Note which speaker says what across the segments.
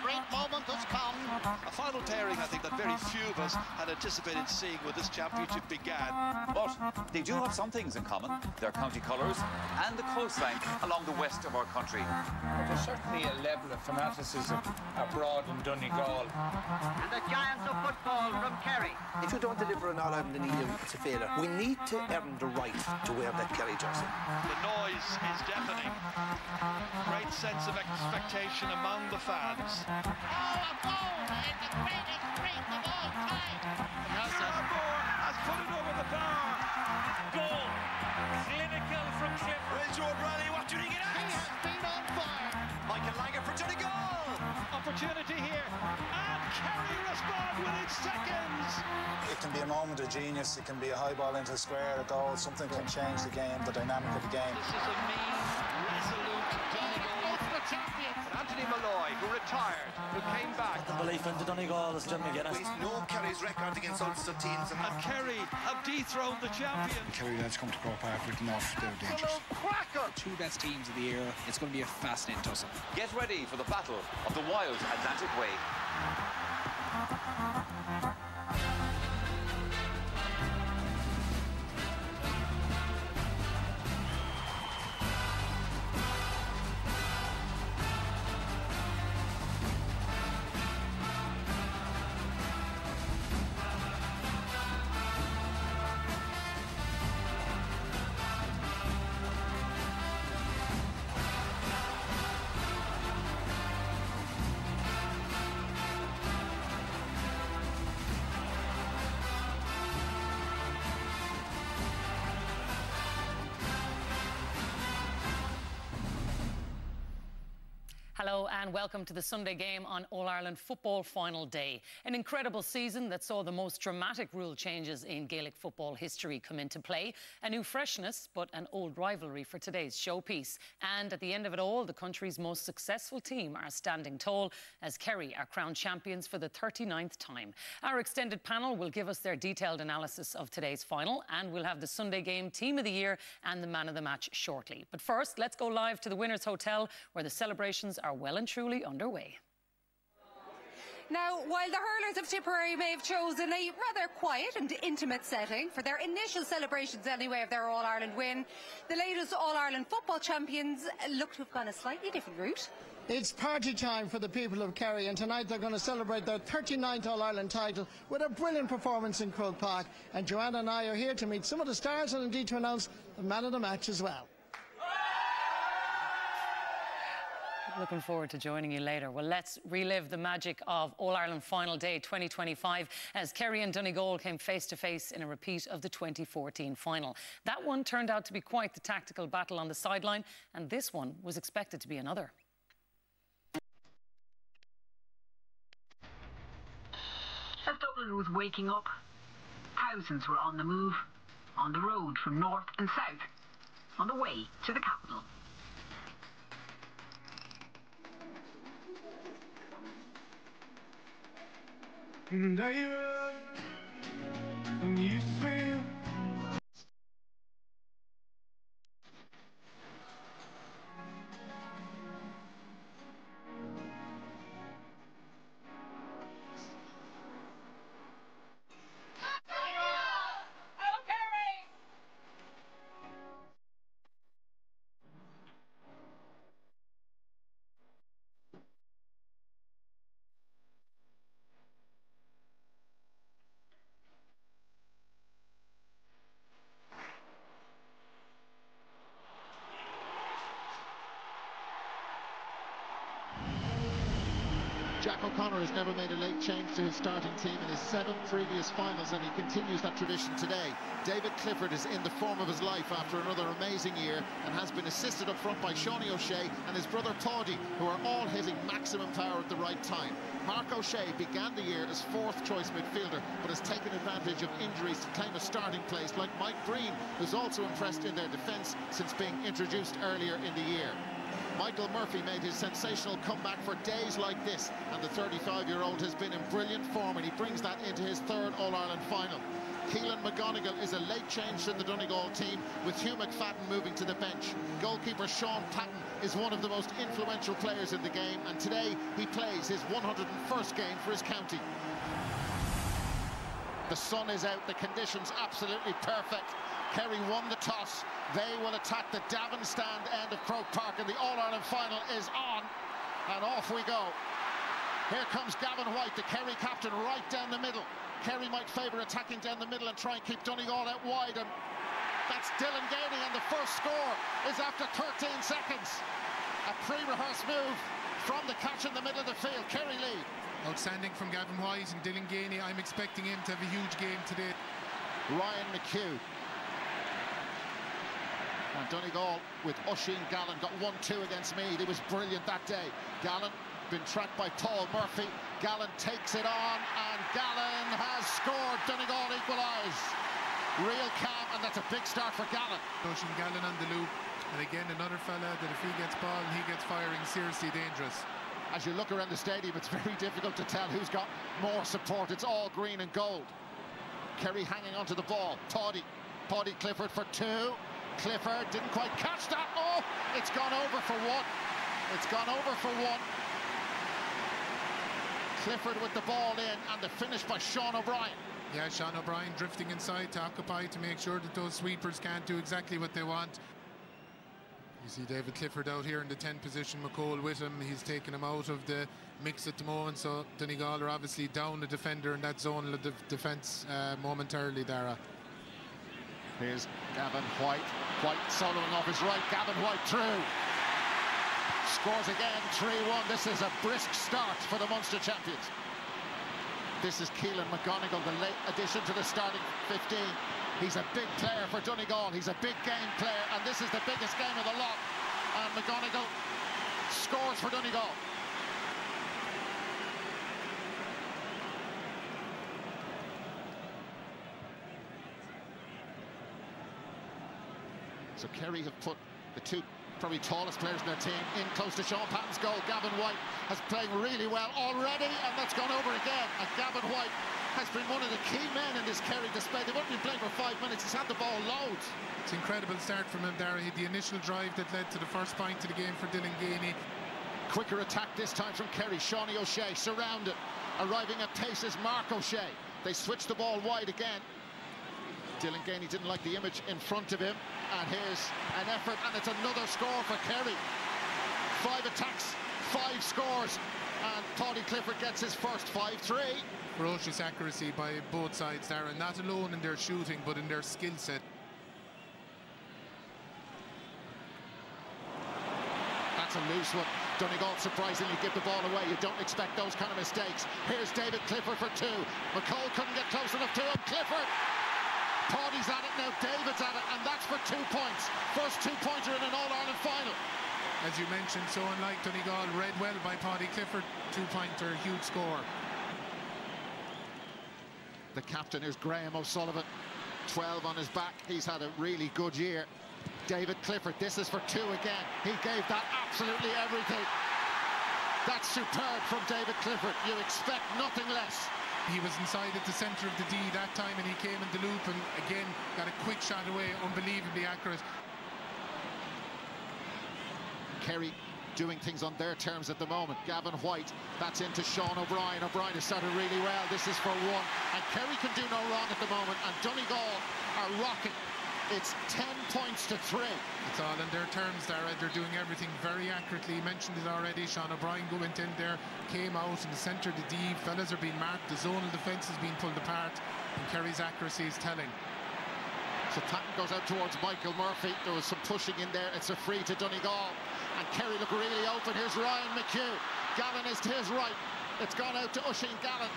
Speaker 1: great moment has come.
Speaker 2: A final pairing, I think, that very few of us had anticipated seeing when this championship began.
Speaker 3: But they do have some things in common. Their county colours and the coastline along the west of our country.
Speaker 4: There's certainly a level of fanaticism abroad in Donegal.
Speaker 1: And the giants of football from Kerry.
Speaker 5: If you don't deliver an All-Ireland in England, it's a failure. We need to earn the right to wear that Kerry jersey.
Speaker 2: The noise is deafening. Great sense of expectation among the fans.
Speaker 1: Oh, a goal in the greatest streak of all time.
Speaker 2: Starboard has put it over the bar.
Speaker 6: Goal. Clinical from Sheffield.
Speaker 2: Well, George Riley, what do you get at?
Speaker 1: He has been on fire.
Speaker 2: Michael Langer for Donegal. Opportunity here. And Kerry respond within seconds.
Speaker 7: It can be a moment of genius. It can be a high ball into the square, a goal. Something can change the game, the dynamic of the game.
Speaker 2: This is a mean, resolute Donegal. Anthony Malloy, who retired, who came back.
Speaker 8: The belief into Donegal is Jim McGuinness.
Speaker 9: We know Kerry's record against Ulster teams.
Speaker 2: And Kerry have dethroned the champion.
Speaker 7: Kerry lads come to Croke Park with enough. They're dangerous.
Speaker 1: Cracker.
Speaker 10: Two best teams of the year. It's going to be a fascinating tussle.
Speaker 3: Get ready for the battle of the wild Atlantic Way.
Speaker 11: Hello and welcome to the Sunday game on All-Ireland Football Final Day. An incredible season that saw the most dramatic rule changes in Gaelic football history come into play. A new freshness, but an old rivalry for today's showpiece. And at the end of it all, the country's most successful team are standing tall as Kerry are crowned champions for the 39th time. Our extended panel will give us their detailed analysis of today's final, and we'll have the Sunday game Team of the Year and the Man of the Match shortly. But first, let's go live to the Winners' Hotel, where the celebrations are well and truly underway.
Speaker 12: Now, while the hurlers of Tipperary may have chosen a rather quiet and intimate setting for their initial celebrations anyway of their All-Ireland win, the latest All-Ireland football champions look to have gone a slightly different route.
Speaker 13: It's party time for the people of Kerry, and tonight they're going to celebrate their 39th All-Ireland title with a brilliant performance in Croke Park. And Joanna and I are here to meet some of the stars and indeed to announce the man of the match as well.
Speaker 11: Looking forward to joining you later. Well, let's relive the magic of All-Ireland Final Day 2025 as Kerry and Donegal came face-to-face in a repeat of the 2014 final. That one turned out to be quite the tactical battle on the sideline, and this one was expected to be another.
Speaker 14: As Dublin was waking up, thousands were on the move, on the road from north and south, on the way to the capital.
Speaker 15: And I run, and you feel.
Speaker 16: Jack O'Connor has never made a late change to his starting team in his 7 previous finals, and he continues that tradition today. David Clifford is in the form of his life after another amazing year and has been assisted up front by Seanie O'Shea and his brother Paddy, who are all hitting maximum power at the right time. Mark O'Shea began the year as 4th choice midfielder, but has taken advantage of injuries to claim a starting place, like Mike Breen, who's also impressed in their defence since being introduced earlier in the year. Michael Murphy made his sensational comeback for days like this, and the 35-year-old has been in brilliant form, and he brings that into his 3rd All-Ireland final. Keelan McGonigal is a late change to the Donegal team, with Hugh McFadden moving to the bench. Goalkeeper Sean Patton is one of the most influential players in the game, and today he plays his 101st game for his county. The sun is out, the conditions absolutely perfect. Kerry won the toss. They will attack the Davin stand end of Croke Park, and the All-Ireland final is on. And off we go. Here comes Gavin White, the Kerry captain, right down the middle. Kerry might favour attacking down the middle and try and keep Donegal out wide. And that's Dylan Gainey, and the first score is after 13 seconds. A pre-rehearsed move from the catch in the middle of the field. Kerry lead.
Speaker 17: Outstanding from Gavin White and Dylan Gainey. I'm expecting him to have a huge game today.
Speaker 16: Ryan McHugh. And Donegal with Oisin Gallen got 1-2 against Meath. He was brilliant that day. Gallen been tracked by Paul Murphy. Gallen takes it on, and Gallen has scored. Donegal equalise. Real calm, and that's a big start for Gallen.
Speaker 17: Oisin Gallen on the loop, and again another fella that if he gets ball and he gets firing, seriously dangerous.
Speaker 16: As you look around the stadium, it's very difficult to tell who's got more support. It's all green and gold. Kerry hanging onto the ball. Paddy Clifford for 2. Clifford didn't quite catch that. Oh, it's gone over for 1. It's gone over for 1. Clifford with the ball in, and the finish by Sean O'Brien.
Speaker 17: Yeah, Sean O'Brien drifting inside to occupy to make sure that those sweepers can't do exactly what they want. You see David Clifford out here in the 10 position, McCall with him. He's taken him out of the mix at the moment, so Donegal are obviously down the defender in that zone of the defence momentarily, Dara.
Speaker 16: Here's Gavin White. White soloing off his right. Gavin White through. Scores again, 3-1. This is a brisk start for the Munster champions. This is Keelan McGonigal, the late addition to the starting 15. He's a big player for Donegal. He's a big game player, and this is the biggest game of the lot. And McGonigal scores for Donegal. So Kerry have put the two probably tallest players in their team in close to Sean Patton's goal. Gavin White has played really well already, and that's gone over again. And Gavin White has been one of the key men in this Kerry display. They've only been playing for 5 minutes. He's had the ball loads.
Speaker 17: It's an incredible start from him, Dara. He had the initial drive that led to the first point of the game for Dylan Gainey.
Speaker 16: Quicker attack this time from Kerry. Shawnee O'Shea surrounded. Arriving at pace is Mark O'Shea. They switch the ball wide again. Dylan Gainey didn't like the image in front of him, and here's an effort, and it's another score for Kerry. 5 attacks, 5 scores, and Paddy Clifford gets his first. 5-3.
Speaker 17: Ferocious accuracy by both sides, Darren, not alone in their shooting but in their skill set.
Speaker 16: That's a loose one. Donegal surprisingly give the ball away. You don't expect those kind of mistakes. Here's David Clifford for 2. McCall couldn't get close enough to him. Clifford! Paddy's at it now, David's at it, and that's for 2 points. First 2-pointer in an All-Ireland final.
Speaker 17: As you mentioned, so unlike Donegal, read well by Paddy Clifford. 2-pointer, huge score.
Speaker 16: The captain is Graham O'Sullivan, 12 on his back. He's had a really good year. David Clifford, this is for 2 again. He gave that absolutely everything. That's superb from David Clifford. You expect nothing less.
Speaker 17: He was inside at the centre of the D that time, and he came in the loop and again got a quick shot away, unbelievably accurate.
Speaker 16: Kerry doing things on their terms at the moment. Gavin White, that's into Sean O'Brien. O'Brien has started really well. This is for 1, and Kerry can do no wrong at the moment, and Donegal are rocking. It's 10 points to 3.
Speaker 17: It's all in their terms, Dara. They're doing everything very accurately. You mentioned it already. Sean O'Brien went in there, came out in the centre of the D. Fellas are being marked. The zonal defence is being pulled apart, and Kerry's accuracy is telling.
Speaker 16: So Patton goes out towards Michael Murphy. There was some pushing in there. It's a free to Donegal, and Kerry look really open. Here's Ryan McHugh. Gallen is to his right. It's gone out to Oisin Gallen.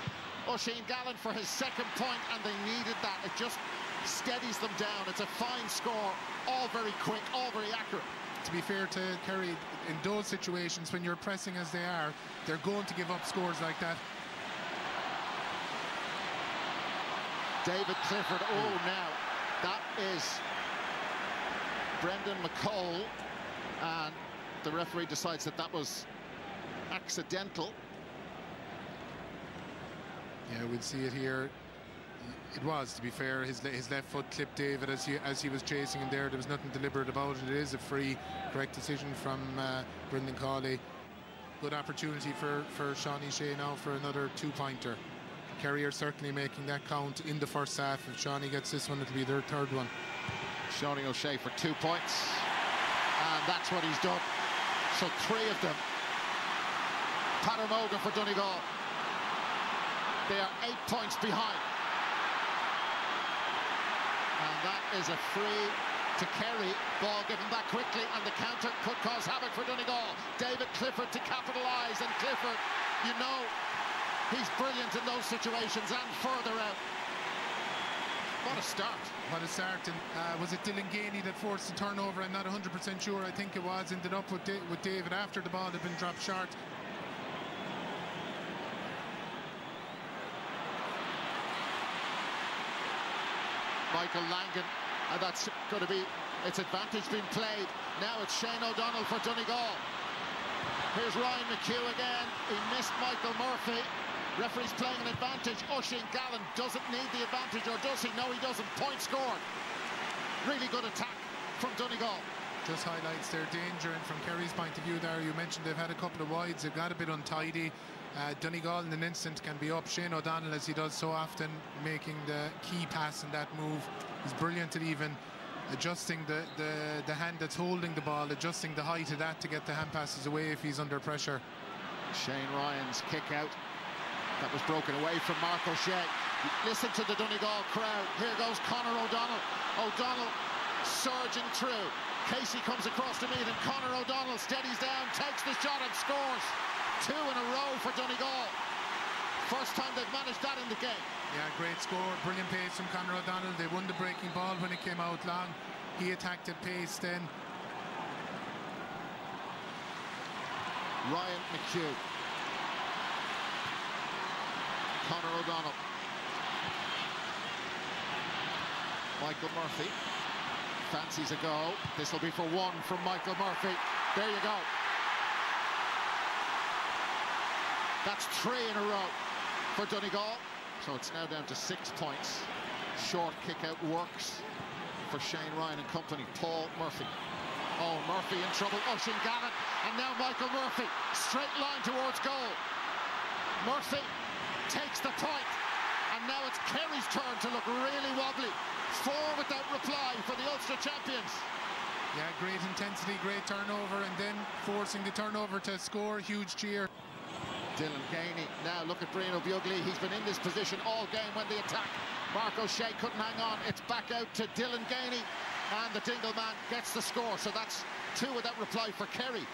Speaker 16: Oisin Gallen for his 2nd point, and they needed that. It just steadies them down. It's a fine score, all very quick, all very accurate.
Speaker 17: To be fair to Kerry, in those situations when you're pressing as they are, they're going to give up scores like that.
Speaker 16: David Clifford, oh now, that is Brendan McCall, and the referee decides that that was accidental.
Speaker 17: Yeah, we'll see it here. It was, to be fair. His left foot clipped David as he was chasing him there. There was nothing deliberate about it. It is a free, correct decision from Brendan Cawley. Good opportunity for Sean O'Shea now for another two-pointer. Kerry are certainly making that count in the first half. If Shawnee gets this one, it'll be their third one.
Speaker 16: Sean O'Shea for 2 points. And that's what he's done. So 3 of them. Paternoga for Donegal. They are 8 points behind. And that is a free to Kerry. Ball given back quickly, and the counter could cause havoc for Donegal. David Clifford to capitalise, and Clifford, you know, he's brilliant in those situations and further out. What a start.
Speaker 17: What a start. And was it Dylan Gainey that forced the turnover? I'm not 100% sure. I think it was. Ended up with David after the ball had been dropped short.
Speaker 16: Michael Langan, and that's going to be its advantage being played. Now it's Shane O'Donnell for Donegal. Here's Ryan McHugh again. He missed Michael Murphy. Referee's playing an advantage. Oisin Gallen doesn't need the advantage, or does he? No, he doesn't. Point scored. Really good attack from Donegal.
Speaker 17: Just highlights their danger, and from Kerry's point of view there, you mentioned they've had a couple of wides. They've got a bit untidy. Donegal in an instant can be up. Shane O'Donnell, as he does so often, making the key pass in that move. He's brilliant at even adjusting the hand that's holding the ball, adjusting the height of that to get the hand passes away if he's under pressure.
Speaker 16: Shane Ryan's kick out. That was broken away from Mark O'Shea. Listen to the Donegal crowd. Here goes Conor O'Donnell. O'Donnell surging through. Casey comes across to meet him. Conor O'Donnell steadies down, takes the shot and scores. 2 in a row for Donegal. First time they've managed that in the game.
Speaker 17: Yeah, great score. Brilliant pace from Conor O'Donnell. They won the breaking ball when it came out long. He attacked at pace then.
Speaker 16: Ryan McHugh. Conor O'Donnell. Michael Murphy fancies a go. This will be for 1 from Michael Murphy. There you go. That's 3 in a row for Donegal. So it's now down to 6 points. Short kick out works for Shane Ryan and company. Paul Murphy. Oh, Murphy in trouble. Oisin Gallen. And now Michael Murphy. Straight line towards goal. Murphy takes the point. And now it's Kerry's turn to look really wobbly. 4 without reply for the Ulster champions.
Speaker 17: Yeah, great intensity, great turnover, and then forcing the turnover to score. Huge cheer.
Speaker 16: Dylan Gainey. Now look at Bruno Bugli. He's been in this position all game when they attack. Mark O'Shea couldn't hang on. It's back out to Dylan Gainey. And the Dingle man gets the score. So that's 2 without reply for Kerry.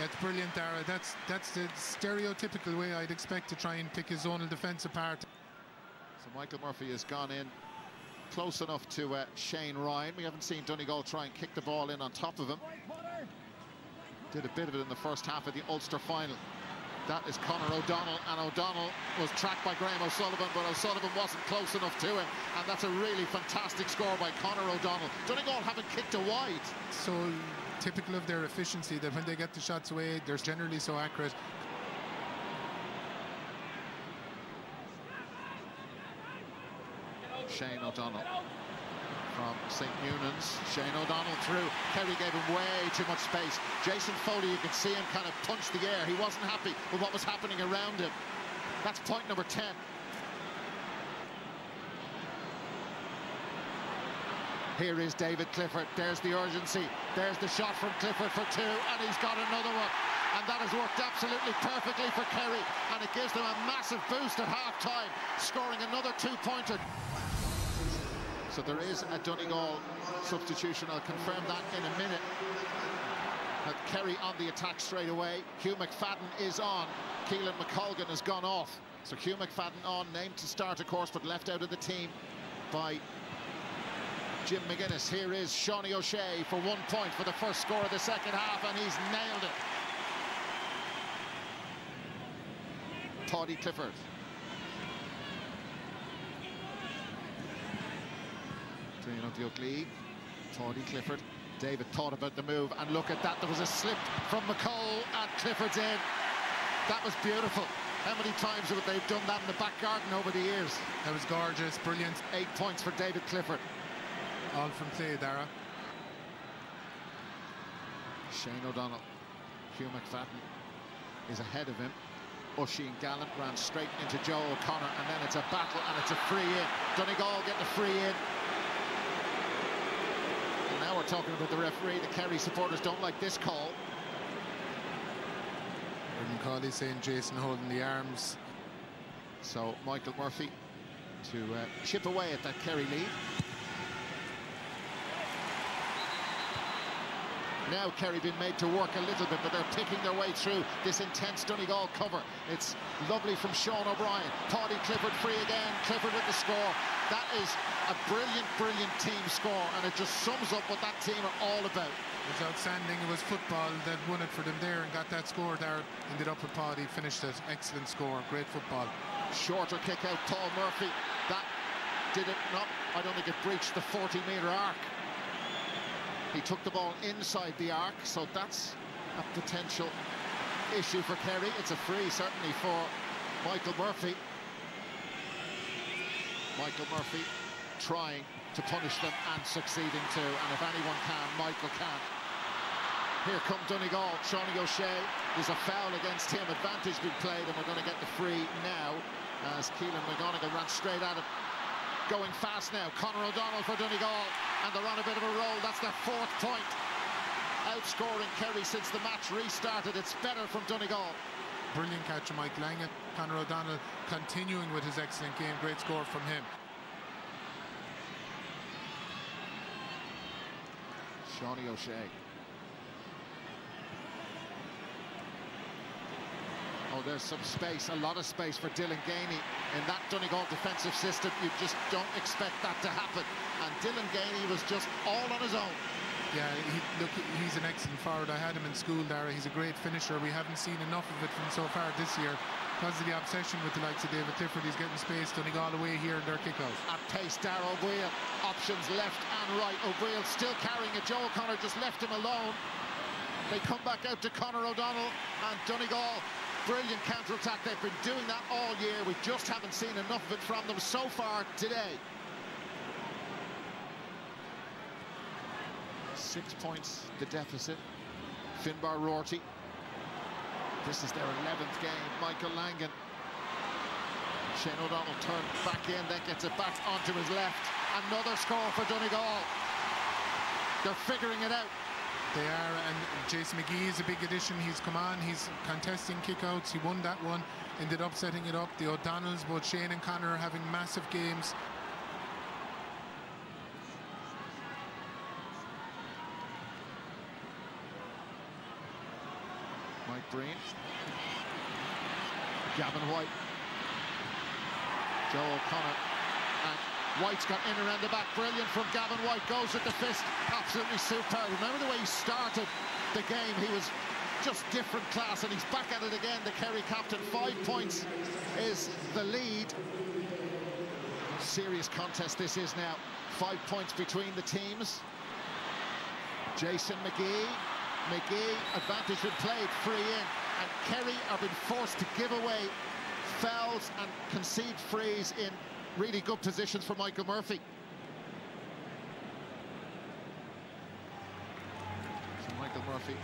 Speaker 17: That's brilliant, Dara. That's the stereotypical way I'd expect to try and pick his zonal defence apart.
Speaker 16: So Michael Murphy has gone in close enough to Shane Ryan. We haven't seen Donegal try and kick the ball in on top of him. Did a bit of it in the first half of the Ulster final. That is Conor O'Donnell, and O'Donnell was tracked by Graham O'Sullivan, but O'Sullivan wasn't close enough to him, and that's a really fantastic score by Conor O'Donnell. Donegal haven't kicked a wide.
Speaker 17: So typical of their efficiency, that when they get the shots away, they're generally so accurate.
Speaker 16: Shane O'Donnell from St. Eunan's. Shane O'Donnell through. Kerry gave him way too much space. Jason Foley, you could see him kind of punch the air. He wasn't happy with what was happening around him. That's point number 10. Here is David Clifford. There's the urgency. There's the shot from Clifford for 2, and he's got another one. And that has worked absolutely perfectly for Kerry, and it gives them a massive boost at half-time, scoring another 2-pointer. So there is a Donegal substitution. I'll confirm that in a minute. But Kerry on the attack straight away. Hugh McFadden is on. Keelan McColgan has gone off. So Hugh McFadden on, named to start, of course, but left out of the team by Jim McGuinness. Here is Sean O'Shea for 1 point for the first score of the second half, and he's nailed it. Toddy Clifford. Toddy Clifford. David thought about the move, and look at that. There was a slip from McCall, and Clifford's in. That was beautiful. How many times have they done that in the back garden over the years?
Speaker 17: That was gorgeous, brilliant.
Speaker 16: 8 points for David Clifford.
Speaker 17: All from play, Dara.
Speaker 16: Shane O'Donnell. Hugh McFadden is ahead of him. Oisin Gallant ran straight into Joe O'Connor, and then it's a battle, and it's a free in. Donegal get the free in. And now we're talking about the referee. The Kerry supporters don't like this call.
Speaker 17: Brendan Cawley saying Jason holding the arms.
Speaker 16: So Michael Murphy to chip away at that Kerry lead. Now Kerry been made to work a little bit, but they're picking their way through this intense Donegal cover. It's lovely from Sean O'Brien. Paddy Clifford free again. Clifford with the score. That is a brilliant, brilliant team score, and it just sums up what that team are all about.
Speaker 17: It was outstanding. It was football that won it for them there and got that score there. Ended up with Paddy, finished it. Excellent score. Great football.
Speaker 16: Shorter kick out, Paul Murphy. That did it not. I don't think it breached the 40-metre arc. He took the ball inside the arc, so that's a potential issue for Kerry. It's a free, certainly, for Michael Murphy. Michael Murphy trying to punish them and succeeding too, and if anyone can, Michael can. Here come Donegal. Shawnee O'Shea. There's a foul against him. Advantage being played, and we're going to get the free now as Keelan McGonigal ran straight at him. Going fast now. Conor O'Donnell for Donegal, and they're on a bit of a roll. That's their 4th point. Outscoring Kerry since the match restarted. It's better from Donegal.
Speaker 17: Brilliant catch from Mike Langan. Conor O'Donnell continuing with his excellent game. Great score from him.
Speaker 16: Shawnee O'Shea. Oh, there's some space, a lot of space for Dylan Gainey. In that Donegal defensive system, you just don't expect that to happen. And Dylan Gainey was just all on his own.
Speaker 17: Yeah, look, he's an excellent forward. I had him in school, Dara. He's a great finisher. We haven't seen enough of it from so far this year. Because of the obsession with the likes of David Clifford, he's getting space. Donegal away here in their kick-out.
Speaker 16: At pace, Dara O'Brien. Options left and right. O'Brien still carrying it. Joe O'Connor just left him alone. They come back out to Conor O'Donnell, and Donegal, brilliant counter-attack. They've been doing that all year. We just haven't seen enough of it from them so far today. 6 points, the deficit. Finbar Rorty. This is their 11th game. Michael Langan. Shane O'Donnell turned back in, then gets it back onto his left. Another score for Donegal. They're figuring it out.
Speaker 17: They are, and Jason McGee is a big addition. He's come on, he's contesting kickouts. He won that one, ended up setting it up. The O'Donnells, both Shane and Conor, are having massive games.
Speaker 16: Mike Breen. Gavin White. Joe O'Connor. And White's got in around the back. Brilliant from Gavin White. Goes with the fist. Absolutely superb. Remember the way he started the game? He was just different class, and he's back at it again. The Kerry captain. 5 points is the lead. Serious contest this is now. 5 points between the teams. Jason McGee. Advantage been played, free in, and Kerry are being forced to give away fouls and concede frees in really good positions for Michael Murphy. So Michael Murphy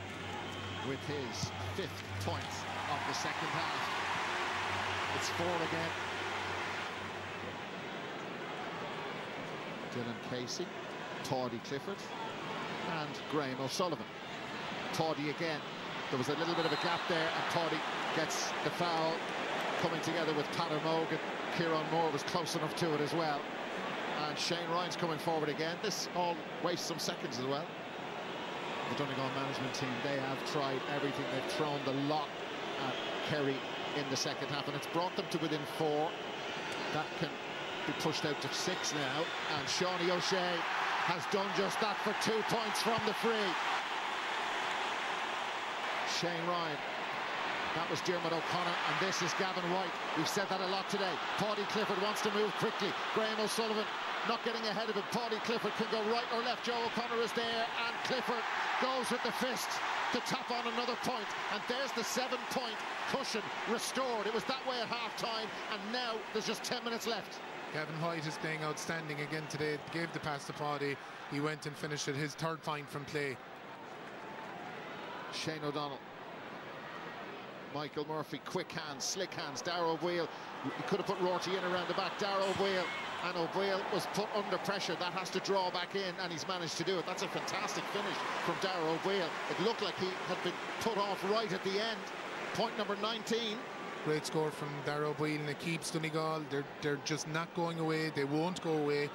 Speaker 16: with his 5th point of the second half. It's 4 again. Dylan Casey, Paddy Clifford, and Graham O'Sullivan. Paddy again. There was a little bit of a gap there, and Paddy gets the foul. Coming together with Patter Mogan. Kieran Moore was close enough to it as well. And Shane Ryan's coming forward again. This all wastes some seconds as well. The Donegal management team, they have tried everything. They've thrown the lot at Kerry in the second half, and it's brought them to within 4. That can be pushed out to 6 now. And Shawnee O'Shea has done just that for 2 points from the free. Shane Ryan. That was Dermot O'Connor, and this is Gavin White. We've said that a lot today. Paddy Clifford wants to move quickly. Graham O'Sullivan not getting ahead of it. Paddy Clifford can go right or left. Joe O'Connor is there, and Clifford goes with the fist to tap on another point, and there's the 7-point cushion restored. It was that way at half-time, and now there's just 10 minutes left.
Speaker 17: Gavin White is playing outstanding again today. Gave the pass to Paddy. He went and finished it, his third point from play.
Speaker 16: Shane O'Donnell. Michael Murphy, quick hands, slick hands. Darragh O'Boyle, he could have put Rorty in around the back. Darragh O'Boyle, and O'Boyle was put under pressure. That has to draw back in, and he's managed to do it. That's a fantastic finish from Darragh O'Boyle. It looked like he had been put off right at the end. Point number 19.
Speaker 17: Great score from Darragh O'Boyle, and it keeps Donegal. They're just not going away. They won't go away.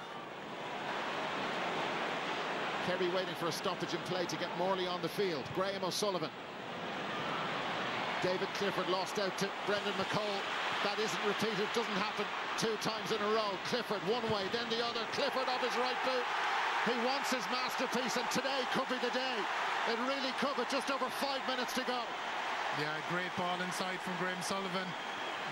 Speaker 16: Kerry waiting for a stoppage in play to get Morley on the field. Graham O'Sullivan. David Clifford lost out to Brendan McCole. That isn't repeated, doesn't happen 2 times in a row. Clifford one way, then the other. Clifford off his right boot. He wants his masterpiece, and today could be the day. It really could, with just over 5 minutes to go.
Speaker 17: Yeah, great ball inside from Graham Sullivan.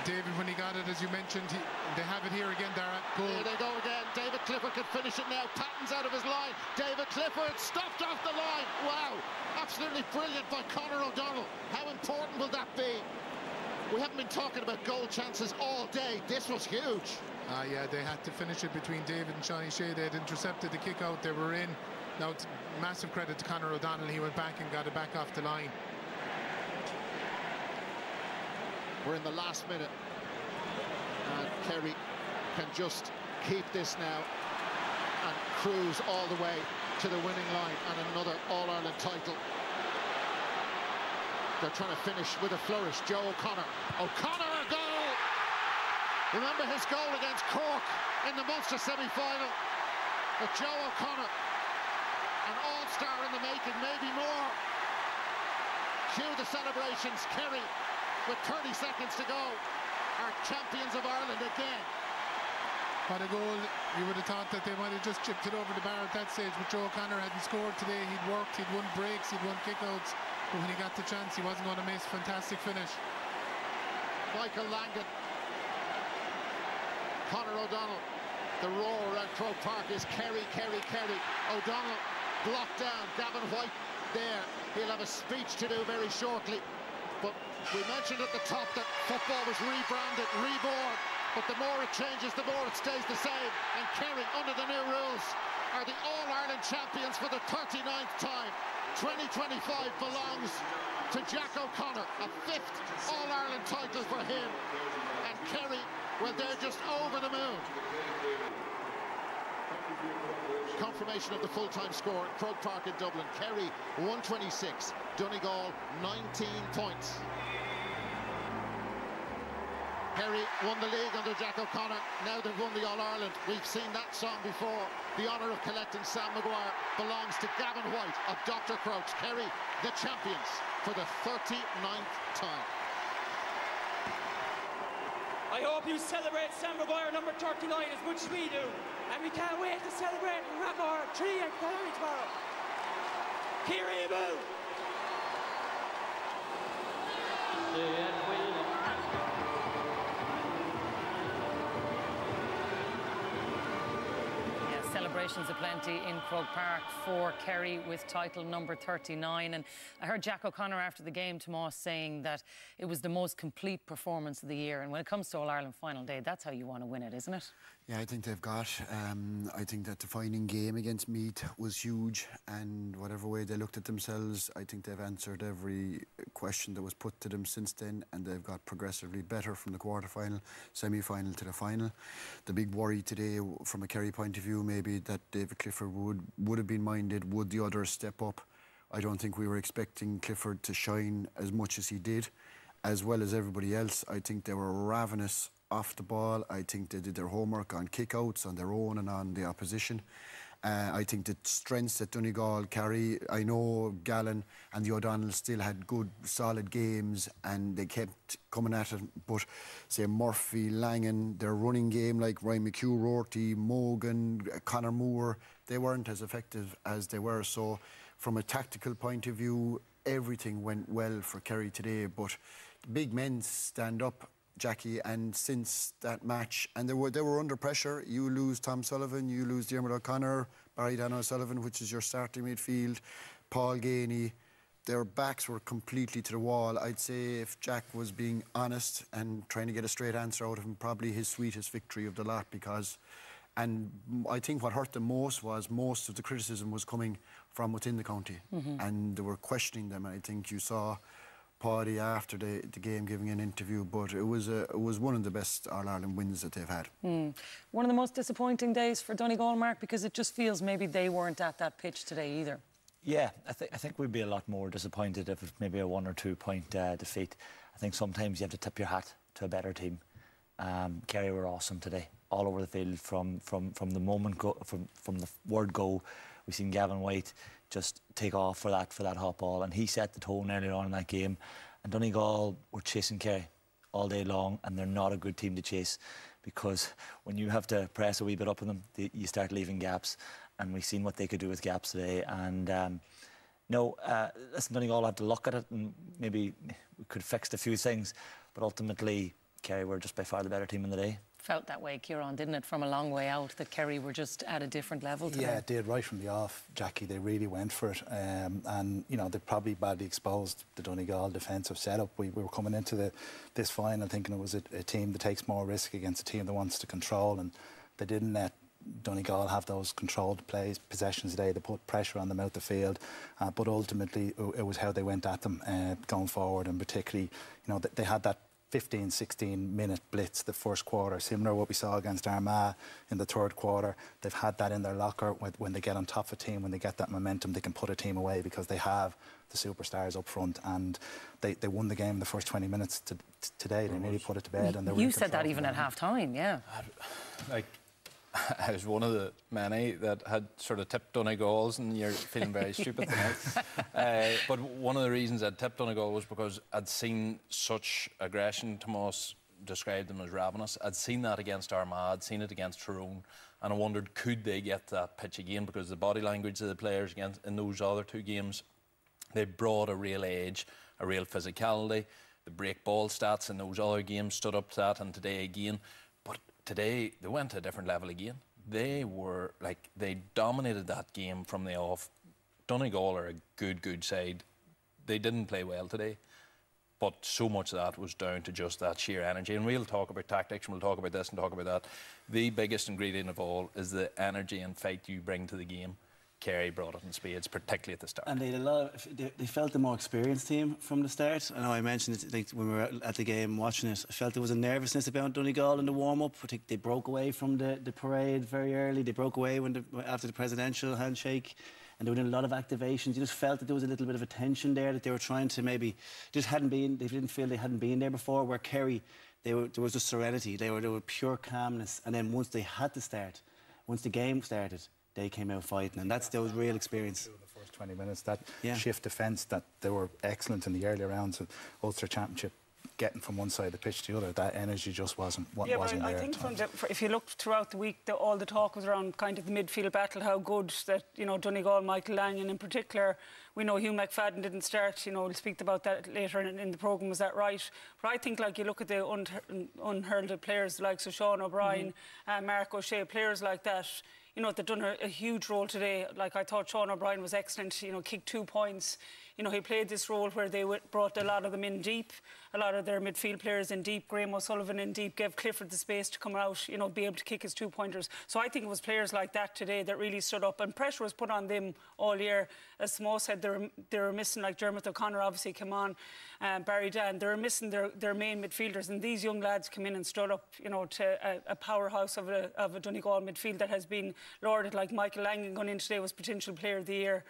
Speaker 17: David, when he got it, as you mentioned, they have it here again, Dara. Goal.
Speaker 16: Here they go again. David Clifford could finish it now. Patton's out of his line. David Clifford stopped off the line. Wow, absolutely brilliant by Conor O'Donnell. How important will that be? We haven't been talking about goal chances all day. This was huge.
Speaker 17: Yeah, they had to finish it between David and Shawnee Shea. They had intercepted the kick out. They were in. Now, massive credit to Conor O'Donnell. He went back and got it back off the line.
Speaker 16: We're in the last minute, and Kerry can just keep this now and cruise all the way to the winning line and another All-Ireland title. They're trying to finish with a flourish. Joe O'Connor. O'Connor, a goal! Remember his goal against Cork in the Munster semi-final? But Joe O'Connor, an all-star in the making, maybe more. Cue the celebrations. Kerry, with 30 seconds to go, are champions of Ireland again.
Speaker 17: What a goal. You would have thought that they might have just chipped it over the bar at that stage, but Joe O'Connor hadn't scored today. He'd worked, he'd won breaks, he'd won kickouts, but when he got the chance, he wasn't going to miss. Fantastic finish.
Speaker 16: Michael Langan. Conor O'Donnell. The roar around Croke Park is Kerry, Kerry, Kerry. O'Donnell blocked down. Gavin White there. He'll have a speech to do very shortly. But we mentioned at the top that football was rebranded, reborn. But the more it changes, the more it stays the same. And Kerry, under the new rules, are the All-Ireland champions for the 39th time. 2025 belongs to Jack O'Connor, a 5th All-Ireland title for him. And Kerry, well, they're just over the moon. Confirmation of the full-time score at Croke Park in Dublin. Kerry 126, Donegal 19 points. Kerry won the league under Jack O'Connor. Now they've won the All-Ireland. We've seen that song before. The honour of collecting Sam Maguire belongs to Gavin White of Dr. Crokes. Kerry, the champions for the 39th time.
Speaker 18: I hope you celebrate Sam Maguire number 39 as much as we do. And we can't wait to celebrate in Rockmore 3 and Kerry tomorrow. Kerry boo!
Speaker 11: Celebrations aplenty in Croke Park for Kerry with title number 39. And I heard Jack O'Connor after the game, Tomas, saying that it was the most complete performance of the year. And when it comes to All-Ireland final day, that's how you want to win it, isn't it?
Speaker 19: Yeah, I think they've got. I think that the defining game against Meath was huge, and whatever way they looked at themselves, I think they've answered every question that was put to them since then, and they've got progressively better from the quarter-final, semi-final to the final. The big worry today, from a Kerry point of view, maybe that David Clifford would have been minded, would the others step up? I don't think we were expecting Clifford to shine as much as he did, as well as everybody else. I think they were ravenous off the ball. I think they did their homework on kick-outs, on their own and on the opposition. I think the strengths that Donegal carry, I know Gallen and the O'Donnell still had good, solid games and they kept coming at it, but say Murphy, Langan, their running game like Ryan McHugh, Rorty, Morgan, Conor Moore, they weren't as effective as they were. So from a tactical point of view, everything went well for Kerry today, but the big men stand up, Jackie, and since that match, and they were under pressure. You lose Tom Sullivan, you lose Diarmuid O'Connor, Barry Dan O'Sullivan, which is your starting midfield. Paul Ganey, their backs were completely to the wall. I'd say if Jack was being honest and trying to get a straight answer out of him, probably his sweetest victory of the lot, because, and I think what hurt them most was most of the criticism was coming from within the county, and they were questioning them. I think you saw Paddy after the game giving an interview, but it was one of the best All-Ireland wins that they've had.
Speaker 11: One of the most disappointing days for Donegal, Mark, because it just feels maybe they weren't at that pitch today either.
Speaker 8: Yeah, I think we'd be a lot more disappointed if it was maybe a 1 or 2 point defeat. I think sometimes you have to tip your hat to a better team. Kerry were awesome today, all over the field from the moment from the word go. We've seen Gavin White just take off for that hot ball, and he set the tone earlier on in that game. And Donegal were chasing Kerry all day long, and they're not a good team to chase, because when you have to press a wee bit up on them, you start leaving gaps, and we've seen what they could do with gaps today. And listen, Donegal have to look at it, and maybe we could fix a few things, but ultimately Kerry were just by far the better team in the day.
Speaker 11: Felt that way, Kieran, didn't it, from a long way out, that Kerry were just at a different level today?
Speaker 20: Yeah, it did, right from the off, Jackie. They really went for it. And, you know, they probably badly exposed the Donegal defensive setup. We were coming into this final thinking it was a team that takes more risk against a team that wants to control, and they didn't let Donegal have those controlled possessions today. They put pressure on them out the field, but ultimately it was how they went at them going forward, and particularly, you know, they had that 15-16 minute blitz the first quarter, similar to what we saw against Armagh in the third quarter. They've had that in their locker. When they get on top of a team, when they get that momentum, they can put a team away because they have the superstars up front, and they won the game in the first 20 minutes today. They nearly put it to bed. And they were
Speaker 11: you said that even at half-time, yeah.
Speaker 21: Like, I was one of the many that had sort of tipped Donegal's, and you're feeling very stupid tonight. But one of the reasons I'd tipped Donegal was because I'd seen such aggression. Tomas described them as ravenous. I'd seen that against Armagh, I'd seen it against Tyrone, and I wondered, could they get that pitch again? Because the body language of the players in those other two games, they brought a real edge, a real physicality. The break ball stats in those other games stood up to that, and today again. Today, they went to a different level again. They were, like, they dominated that game from the off. Donegal are a good side. They didn't play well today, but so much of that was down to just that sheer energy. And we'll talk about tactics, and we'll talk about this and talk about that. The biggest ingredient of all is the energy and fight you bring to the game. Kerry brought it in spades, particularly at the start.
Speaker 22: And they had a lot of, they felt the more experienced team from the start. I know I mentioned it, like, when we were at the game watching it. I felt there was a nervousness about Donegal in the warm-up. I think they broke away from the parade very early. They broke away after the presidential handshake, and they were doing a lot of activations. You just felt that there was a little bit of a tension there, that they were trying to maybe they didn't feel they hadn't been there before. Where Kerry, there was just serenity. They were pure calmness. And then once they had to start, once the game started, they came out fighting, and that was real experience.
Speaker 20: The first 20 minutes, that shift defence, that they were excellent in the earlier rounds of Ulster Championship, getting from one side of the pitch to the other, that energy just wasn't there.
Speaker 23: I think if you looked throughout the week, all the talk was around kind of the midfield battle, how good that, you know, Donegal, Michael Lanyon in particular. We know Hugh McFadden didn't start, you know, we'll speak about that later in the programme, was that right? But I think, like, you look at the unheralded players like Sean O'Brien, Mark O'Shea, players like that, you know, they've done a huge role today. Like, I thought Sean O'Brien was excellent, you know, kicked 2 points. You know, he played this role where they brought a lot of them in deep, a lot of their midfield players in deep, Graham O'Sullivan in deep, gave Clifford the space to come out, you know, be able to kick his 2-pointers. So I think it was players like that today that really stood up, and pressure was put on them all year. As Smo said, they were missing, like, Dermot O'Connor obviously came on, Barry Dan, they were missing their main midfielders, and these young lads come in and stood up, you know, to a powerhouse of a Donegal midfield that has been lauded. Like Michael Langan going in today was potential player of the year.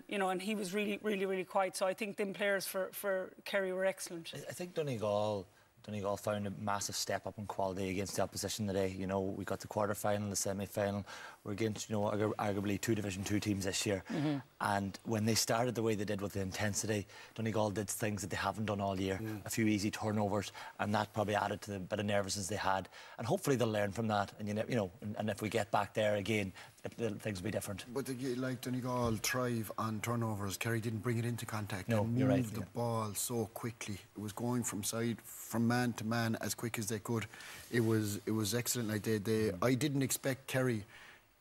Speaker 23: You know, and he was really quiet. So I think them players for Kerry were excellent.
Speaker 8: I think Donegal found a massive step up in quality against the opposition today. You know, we got the quarter-final, the semi-final. We're against, you know, arguably 2 Division 2 teams this year. And when they started the way they did with the intensity, Donegal did things that they haven't done all year. A few easy turnovers, and that probably added to the bit of nervousness they had. And hopefully they'll learn from that. And, you know, and if we get back there again, things will be different.
Speaker 19: But like Donegal thrive on turnovers. Kerry didn't bring it into contact.
Speaker 8: No,
Speaker 19: they
Speaker 8: you're right.
Speaker 19: moved the ball so quickly. It was going from man to man as quick as they could. It was excellent. Like I didn't expect Kerry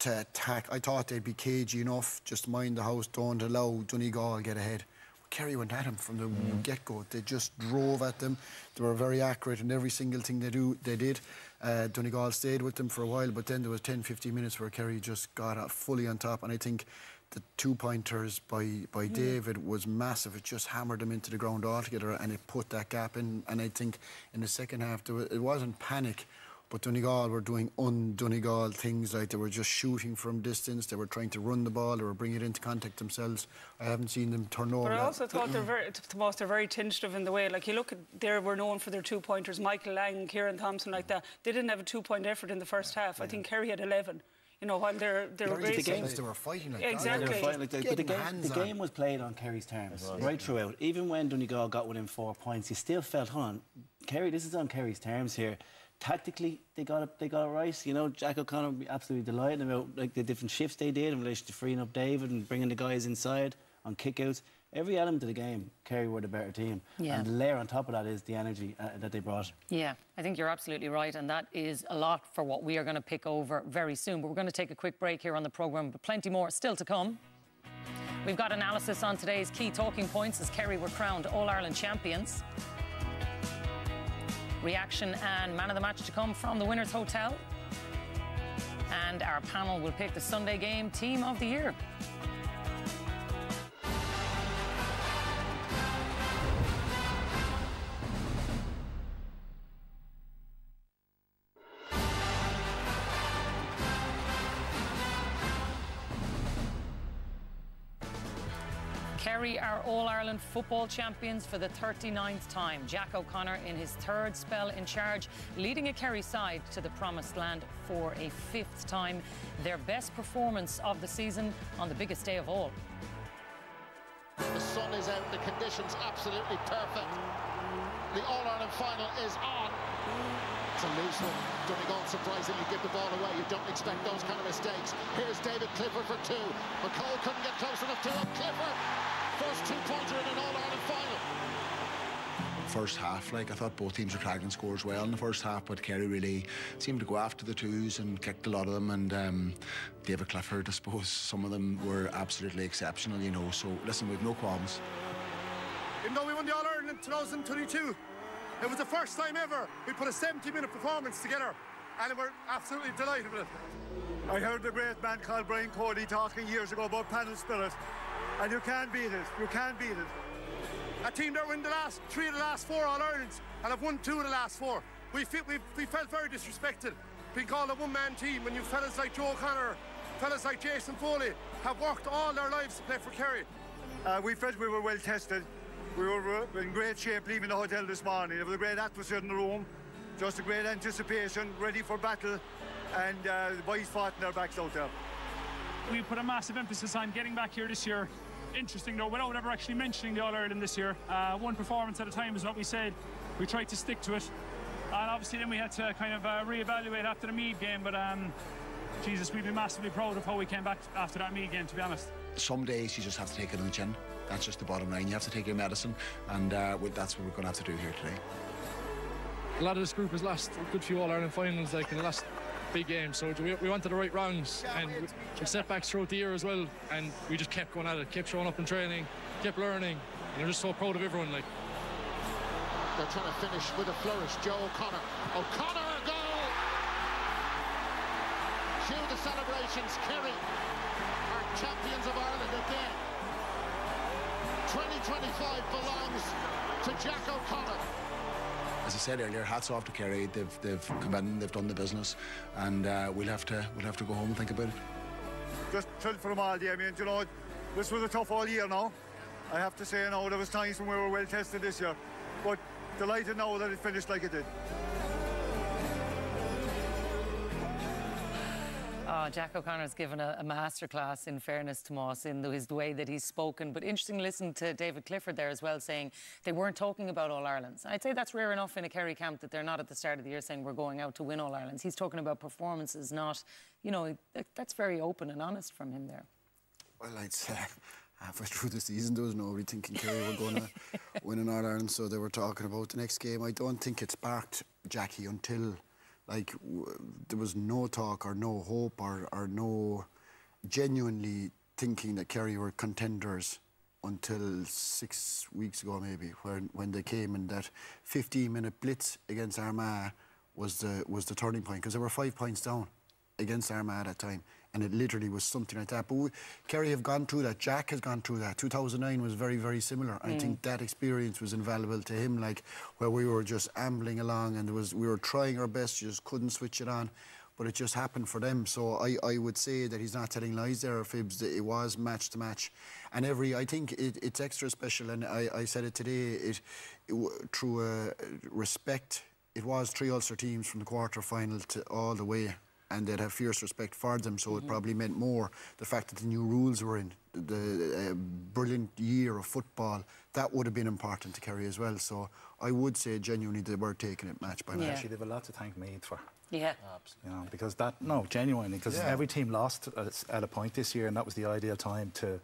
Speaker 19: to attack. I thought they'd be cagey enough, just mind the house, don't allow Donegal get ahead. Kerry went at him from the get-go. They just drove at them. They were very accurate in every single thing they did. Donegal stayed with them for a while, but then there was 10-15 minutes where Kerry just got out fully on top, and I think the 2-pointers by David was massive. It just hammered them into the ground altogether, and it put that gap in. And I think in the second half, it wasn't panic, but Donegal were doing un-Donegal things, like they were just shooting from distance, they were trying to run the ball, they were bringing it into contact themselves. I haven't seen them turn over.
Speaker 23: But I also thought they're very tentative in the way. Like, you look at, they were known for their 2-pointers, Michael Lang, Kieran Thompson, like that. They didn't have a 2-point effort in the first half. I think Kerry had 11. You know, while they were
Speaker 19: the games they were fighting like
Speaker 23: exactly.
Speaker 19: They were fighting
Speaker 22: like the game was played on Kerry's terms right throughout. Even when Donegal got within 4 points, you still felt, hold on, Kerry, this is on Kerry's terms here. Tactically, they got it right. You know, Jack O'Connor would be absolutely delighted about like the different shifts they did in relation to freeing up David and bringing the guys inside on kickouts. Every element of the game, Kerry were the better team.
Speaker 11: Yeah.
Speaker 22: And the layer on top of that is the energy that they brought.
Speaker 11: Yeah, I think you're absolutely right, and that is a lot for what we are going to pick over very soon. But we're going to take a quick break here on the programme, but plenty more still to come. We've got analysis on today's key talking points as Kerry were crowned All-Ireland champions. Reaction and man of the match to come from the Winners Hotel. And our panel will pick the Sunday game team of the year. Kerry are All-Ireland football champions for the 39th time. Jack O'Connor in his third spell in charge, leading a Kerry side to the promised land for a 5th time. Their best performance of the season on the biggest day of all.
Speaker 16: The sun is out, the conditions absolutely perfect. The All-Ireland final is on. It's a loose one. Donegal surprisingly give the ball away. You don't expect those kind of mistakes. Here's David Clifford for 2. McCall couldn't get close enough to him. Clifford, first 2-pointer in an All-Ireland final.
Speaker 4: First half, like, I thought both teams were cracking scores well in the first half, but Kerry really seemed to go after the twos and kicked a lot of them, and David Clifford, I suppose, some of them were absolutely exceptional, you know, so listen, we've no qualms.
Speaker 5: Even though we won the All-Ireland in 2022, it was the first time ever we put a 70-minute performance together, and we're absolutely delighted with it.
Speaker 6: I heard the great man called Brian Cody talking years ago about panel spirit, and you can't beat it. You can't beat it.
Speaker 5: A team that won the last 3 of the last 4 All-Irelands and have won 2 of the last 4. We felt very disrespected being called a one-man team when you fellas like Joe O'Connor, fellas like Jason Foley have worked all their lives to play for Kerry.
Speaker 6: We felt we were well tested. We were in great shape leaving the hotel this morning. There was a great atmosphere in the room, just a great anticipation, ready for battle, and the boys fought in their backs out there.
Speaker 24: We put a massive emphasis on getting back here this year. Interesting though, without ever actually mentioning the All-Ireland this year. One performance at a time is what we said. We tried to stick to it. And obviously then we had to kind of re-evaluate after the Meath game, but Jesus, we'd be massively proud of how we came back after that Meath game, to be honest.
Speaker 4: Some days you just have to take it on the chin. That's just the bottom line. You have to take your medicine, and that's what we're going to have to do here today.
Speaker 25: A lot of this group has lost a good few All-Ireland finals, like in the last big games, so we wanted the right wrongs, and we setbacks throughout the year as well, and we just kept going at it, kept showing up in training, kept learning, and we're just so proud of everyone. Like,
Speaker 16: they're trying to finish with a flourish. Joe O'Connor. O'Connor, a goal! Cue the celebrations. Kerry are champions of Ireland again. 2025 belongs to Jack O'Connor.
Speaker 4: As I said earlier, hats off to Kerry. They've come in, they've done the business, and we'll have to go home and think about it.
Speaker 6: Just thrilled for them all, I mean, you know, this was a tough all year now. I have to say, you know, there was times when we were well tested this year, but delighted now that it finished like it did.
Speaker 11: Oh, Jack O'Connor's given a masterclass, in fairness to Moss, in his way that he's spoken. But interesting to listen to David Clifford there as well, saying they weren't talking about All-Irelands. I'd say that's rare enough in a Kerry camp that they're not at the start of the year saying we're going out to win All-Irelands. He's talking about performances, not, you know, that's very open and honest from him there.
Speaker 19: Well, I'd say halfway through the season there was nobody thinking Kerry were going to win an All-Ireland, so they were talking about the next game. I don't think it sparked Jackie until Like, there was no talk or no hope or no genuinely thinking that Kerry were contenders until 6 weeks ago, maybe, when they came, and that 15-minute blitz against Armagh was the turning point, because they were 5 points down against Armagh at that time, and it literally was something like that. But Kerry have gone through that. Jack has gone through that. 2009 was very, very similar. I think that experience was invaluable to him, like, where we were just ambling along and we were trying our best, you just couldn't switch it on. But it just happened for them. So I would say that he's not telling lies there or fibs, that it was match to match. And I think it's extra special, and I said it today, through respect, it was 3 Ulster teams from the quarter-final to all the way, and they'd have fierce respect for them, so it probably meant more the fact that the new rules were in, the brilliant year of football, that would have been important to Kerry as well. So I would say genuinely they were taking it match by match.
Speaker 20: Actually, they have a lot to thank Meath for.
Speaker 11: Yeah.
Speaker 20: You know, because genuinely, because every team lost at a point this year, and that was the ideal time to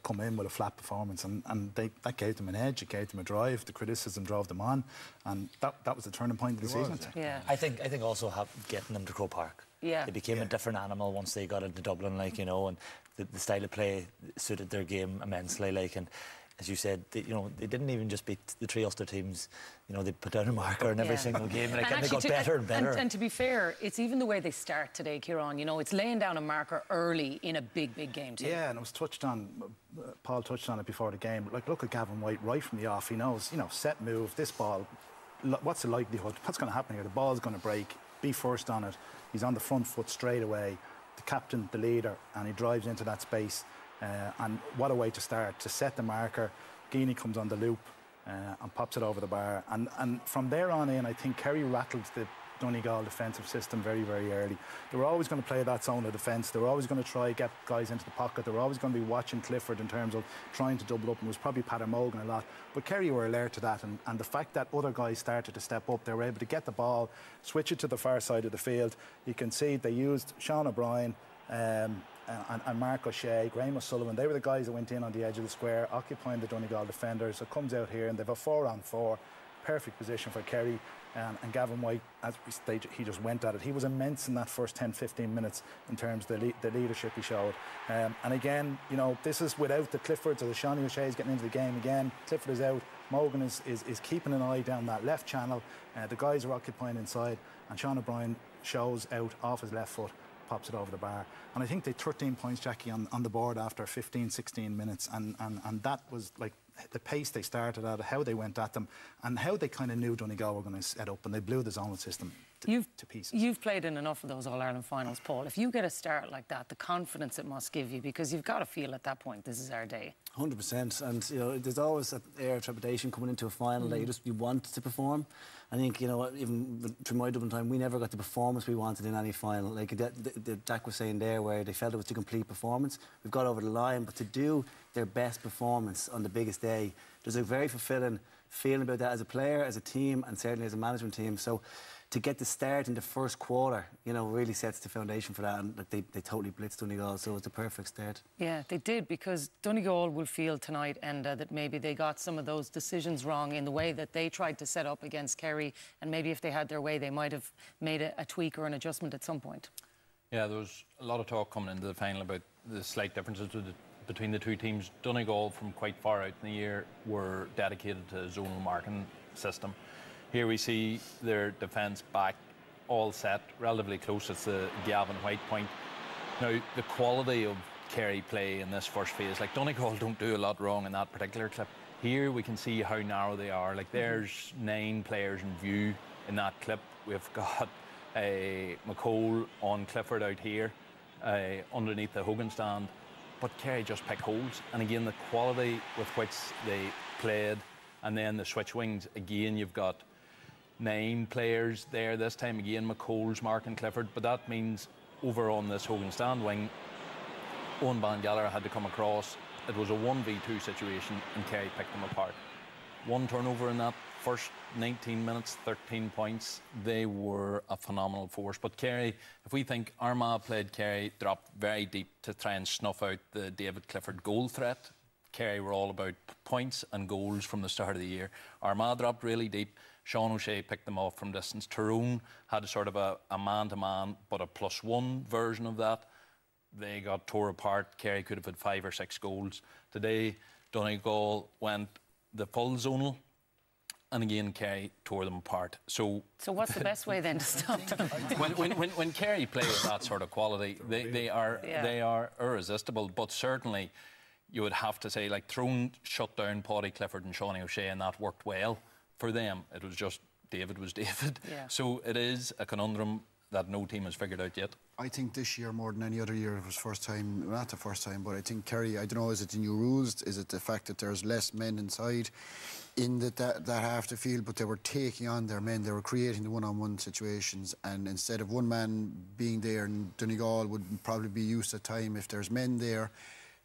Speaker 20: come in with a flat performance, and that gave them an edge, it gave them a drive, the criticism drove them on, and that was the turning point of the season.
Speaker 11: Yeah.
Speaker 8: I think also getting them to Croke Park.
Speaker 11: Yeah.
Speaker 8: They became a different animal once they got into Dublin, like, you know, and the style of play suited their game immensely, like, and as you said, they didn't even just beat the 3 Ulster teams. You know, they put down a marker in every single game, and they got better and better.
Speaker 11: And to be fair, it's even the way they start today, Kieran. You know, it's laying down a marker early in a big game too.
Speaker 20: Yeah, and it was touched on. Paul touched on it before the game. Like, look at Gavin White right from the off. He knows, you know, set move, this ball. What's the likelihood? What's going to happen here? The ball's going to break. Be first on it. He's on the front foot straight away. The captain, the leader, and he drives into that space. And what a way to start, to set the marker. Geaney comes on the loop and pops it over the bar, and from there on in, I think Kerry rattled the Donegal defensive system very, very early. They were always going to play that zone of defence. They were always going to try get guys into the pocket. They were always going to be watching Clifford in terms of trying to double up, and it was probably Padder Morgan a lot. But Kerry were alert to that, and the fact that other guys started to step up, they were able to get the ball, switch it to the far side of the field. You can see they used Sean O'Brien and Mark O'Shea, Graham O'Sullivan. They were the guys that went in on the edge of the square, occupying the Donegal defenders. So it comes out here, and they've a 4-on-4, perfect position for Kerry. And Gavin White, as we stage, he just went at it. He was immense in that first 10-15 minutes in terms of the leadership he showed. And again, you know, this is without the Cliffords or the Shawnee O'Shea's getting into the game again. Clifford is out. Morgan is keeping an eye down that left channel. The guys are occupying inside, and Sean O'Brien shows out off his left foot, pops it over the bar. And I think they 13 points, Jackie, on the board after 15-16 minutes, and that was like the pace they started at, how they went at them, and how they kind of knew Donegal were going to set up, and they blew the zonal system to pieces.
Speaker 11: You've played in enough of those All-Ireland finals, Paul. If you get a start like that, the confidence it must give you, because you've got to feel at that point, this is our day.
Speaker 22: 100%, and you know, there's always that air of trepidation coming into a final that you want to perform. I think, you know, even through my Dublin time, we never got the performance we wanted in any final. Like Jack was saying there, where they felt it was a complete performance. We've got over the line, but to do their best performance on the biggest day, there's a very fulfilling feeling about that as a player, as a team, and certainly as a management team. So to get the start in the first quarter, you know, really sets the foundation for that. And like, they totally blitzed Donegal, so it's a perfect start.
Speaker 11: Yeah, they did, because Donegal will feel tonight, and that maybe they got some of those decisions wrong in the way that they tried to set up against Kerry, and maybe if they had their way, they might have made a tweak or an adjustment at some point.
Speaker 21: Yeah, there was a lot of talk coming into the final about the slight differences between the two teams. Donegal, from quite far out in the year, were dedicated to a zonal marking system. Here we see their defence back, all set, relatively close. It's the Gavin White point. Now, the quality of Kerry play in this first phase, like, Donegal don't do a lot wrong in that particular clip. Here we can see how narrow they are. Like, there's 9 players in view in that clip. We've got McCole on Clifford out here, underneath the Hogan stand. But Kerry just pick holes. And again, the quality with which they played, and then the switch wings, again, you've got 9 players there this time. Again, McColl's marking Clifford, but that means over on this Hogan stand wing, Owen Bangalore had to come across. It was a 1v2 situation, and Kerry picked them apart. 1 turnover in that first 19 minutes, 13 points. They were a phenomenal force. But Kerry, if we think Armagh played Kerry, dropped very deep to try and snuff out the David Clifford goal threat. Kerry were all about points and goals from the start of the year. Armagh dropped really deep. Sean O'Shea picked them off from distance. Tyrone had a sort of a man-to-man, but a +1 version of that. They got tore apart. Kerry could have had 5 or 6 goals. Today, Donegal went the full zonal, and again, Kerry tore them apart. So
Speaker 11: what's the best way then to stop them?
Speaker 21: when Kerry play with that sort of quality, they are irresistible. But certainly, you would have to say, like, Tyrone shut down Paddy Clifford and Sean O'Shea, and that worked well for them. It was just David was David.
Speaker 11: Yeah.
Speaker 21: So it is a conundrum that no team has figured out yet.
Speaker 19: I think this year, more than any other year, it was first time, not the first time, but I think Kerry, I don't know, is it the new rules? Is it the fact that there's less men inside in that half the field, but they were taking on their men, they were creating the one-on-one situations, and instead of one man being there, and Donegal would probably be used to time, if there's men there,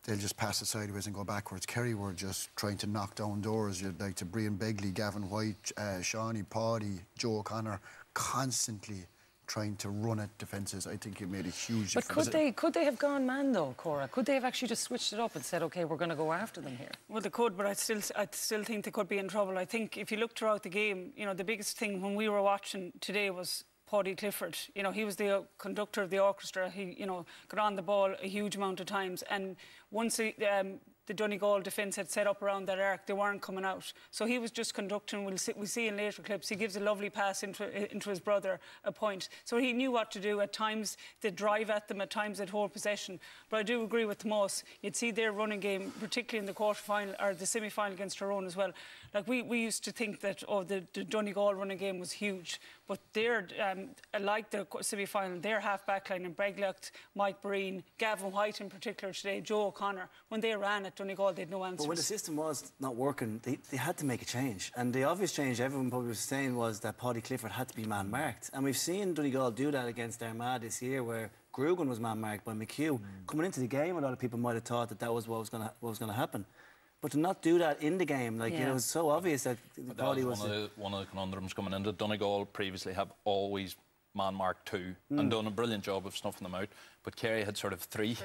Speaker 19: they'll just pass it sideways and go backwards. Kerry were just trying to knock down doors. You'd like to Brian Begley, Gavin White, Shawnee, Paddy, Joe O'Connor, constantly trying to run at defences. I think it made a huge difference.
Speaker 11: But could they have gone man though, Cora? Could they have actually just switched it up and said, OK, we're going to go after them here?
Speaker 23: Well, they could, but I still think they could be in trouble. I think if you look throughout the game, you know, the biggest thing when we were watching today was Paddy Clifford. You know, he was the conductor of the orchestra. He, you know, got on the ball a huge amount of times, and once the Donegal defence had set up around that arc, they weren't coming out. So he was just conducting. We'll see in later clips, he gives a lovely pass into his brother a point. So he knew what to do. At times they'd drive at them, at times they'd hold possession. But I do agree with Tomas. You'd see their running game, particularly in the quarter-final or the semi-final against Tyrone as well. Like we used to think that, oh, the Donegal running game was huge. But they're, like the semi-final, their half-back line, and Breglach, Mike Breen, Gavin White in particular today, Joe O'Connor, when they ran at Donegal, they had no answers.
Speaker 22: But when the system was not working, they had to make a change. And the obvious change everyone probably was saying was that Paddy Clifford had to be man-marked. And we've seen Donegal do that against Armagh this year, where Grugan was man-marked by McHugh. Coming into the game, a lot of people might have thought that was what was going to happen. But to not do that in the game, like, you know, it was so obvious that Paddy was...
Speaker 21: One of the conundrums coming into Donegal previously have always man-marked 2 and done a brilliant job of snuffing them out. But Kerry had sort of 3.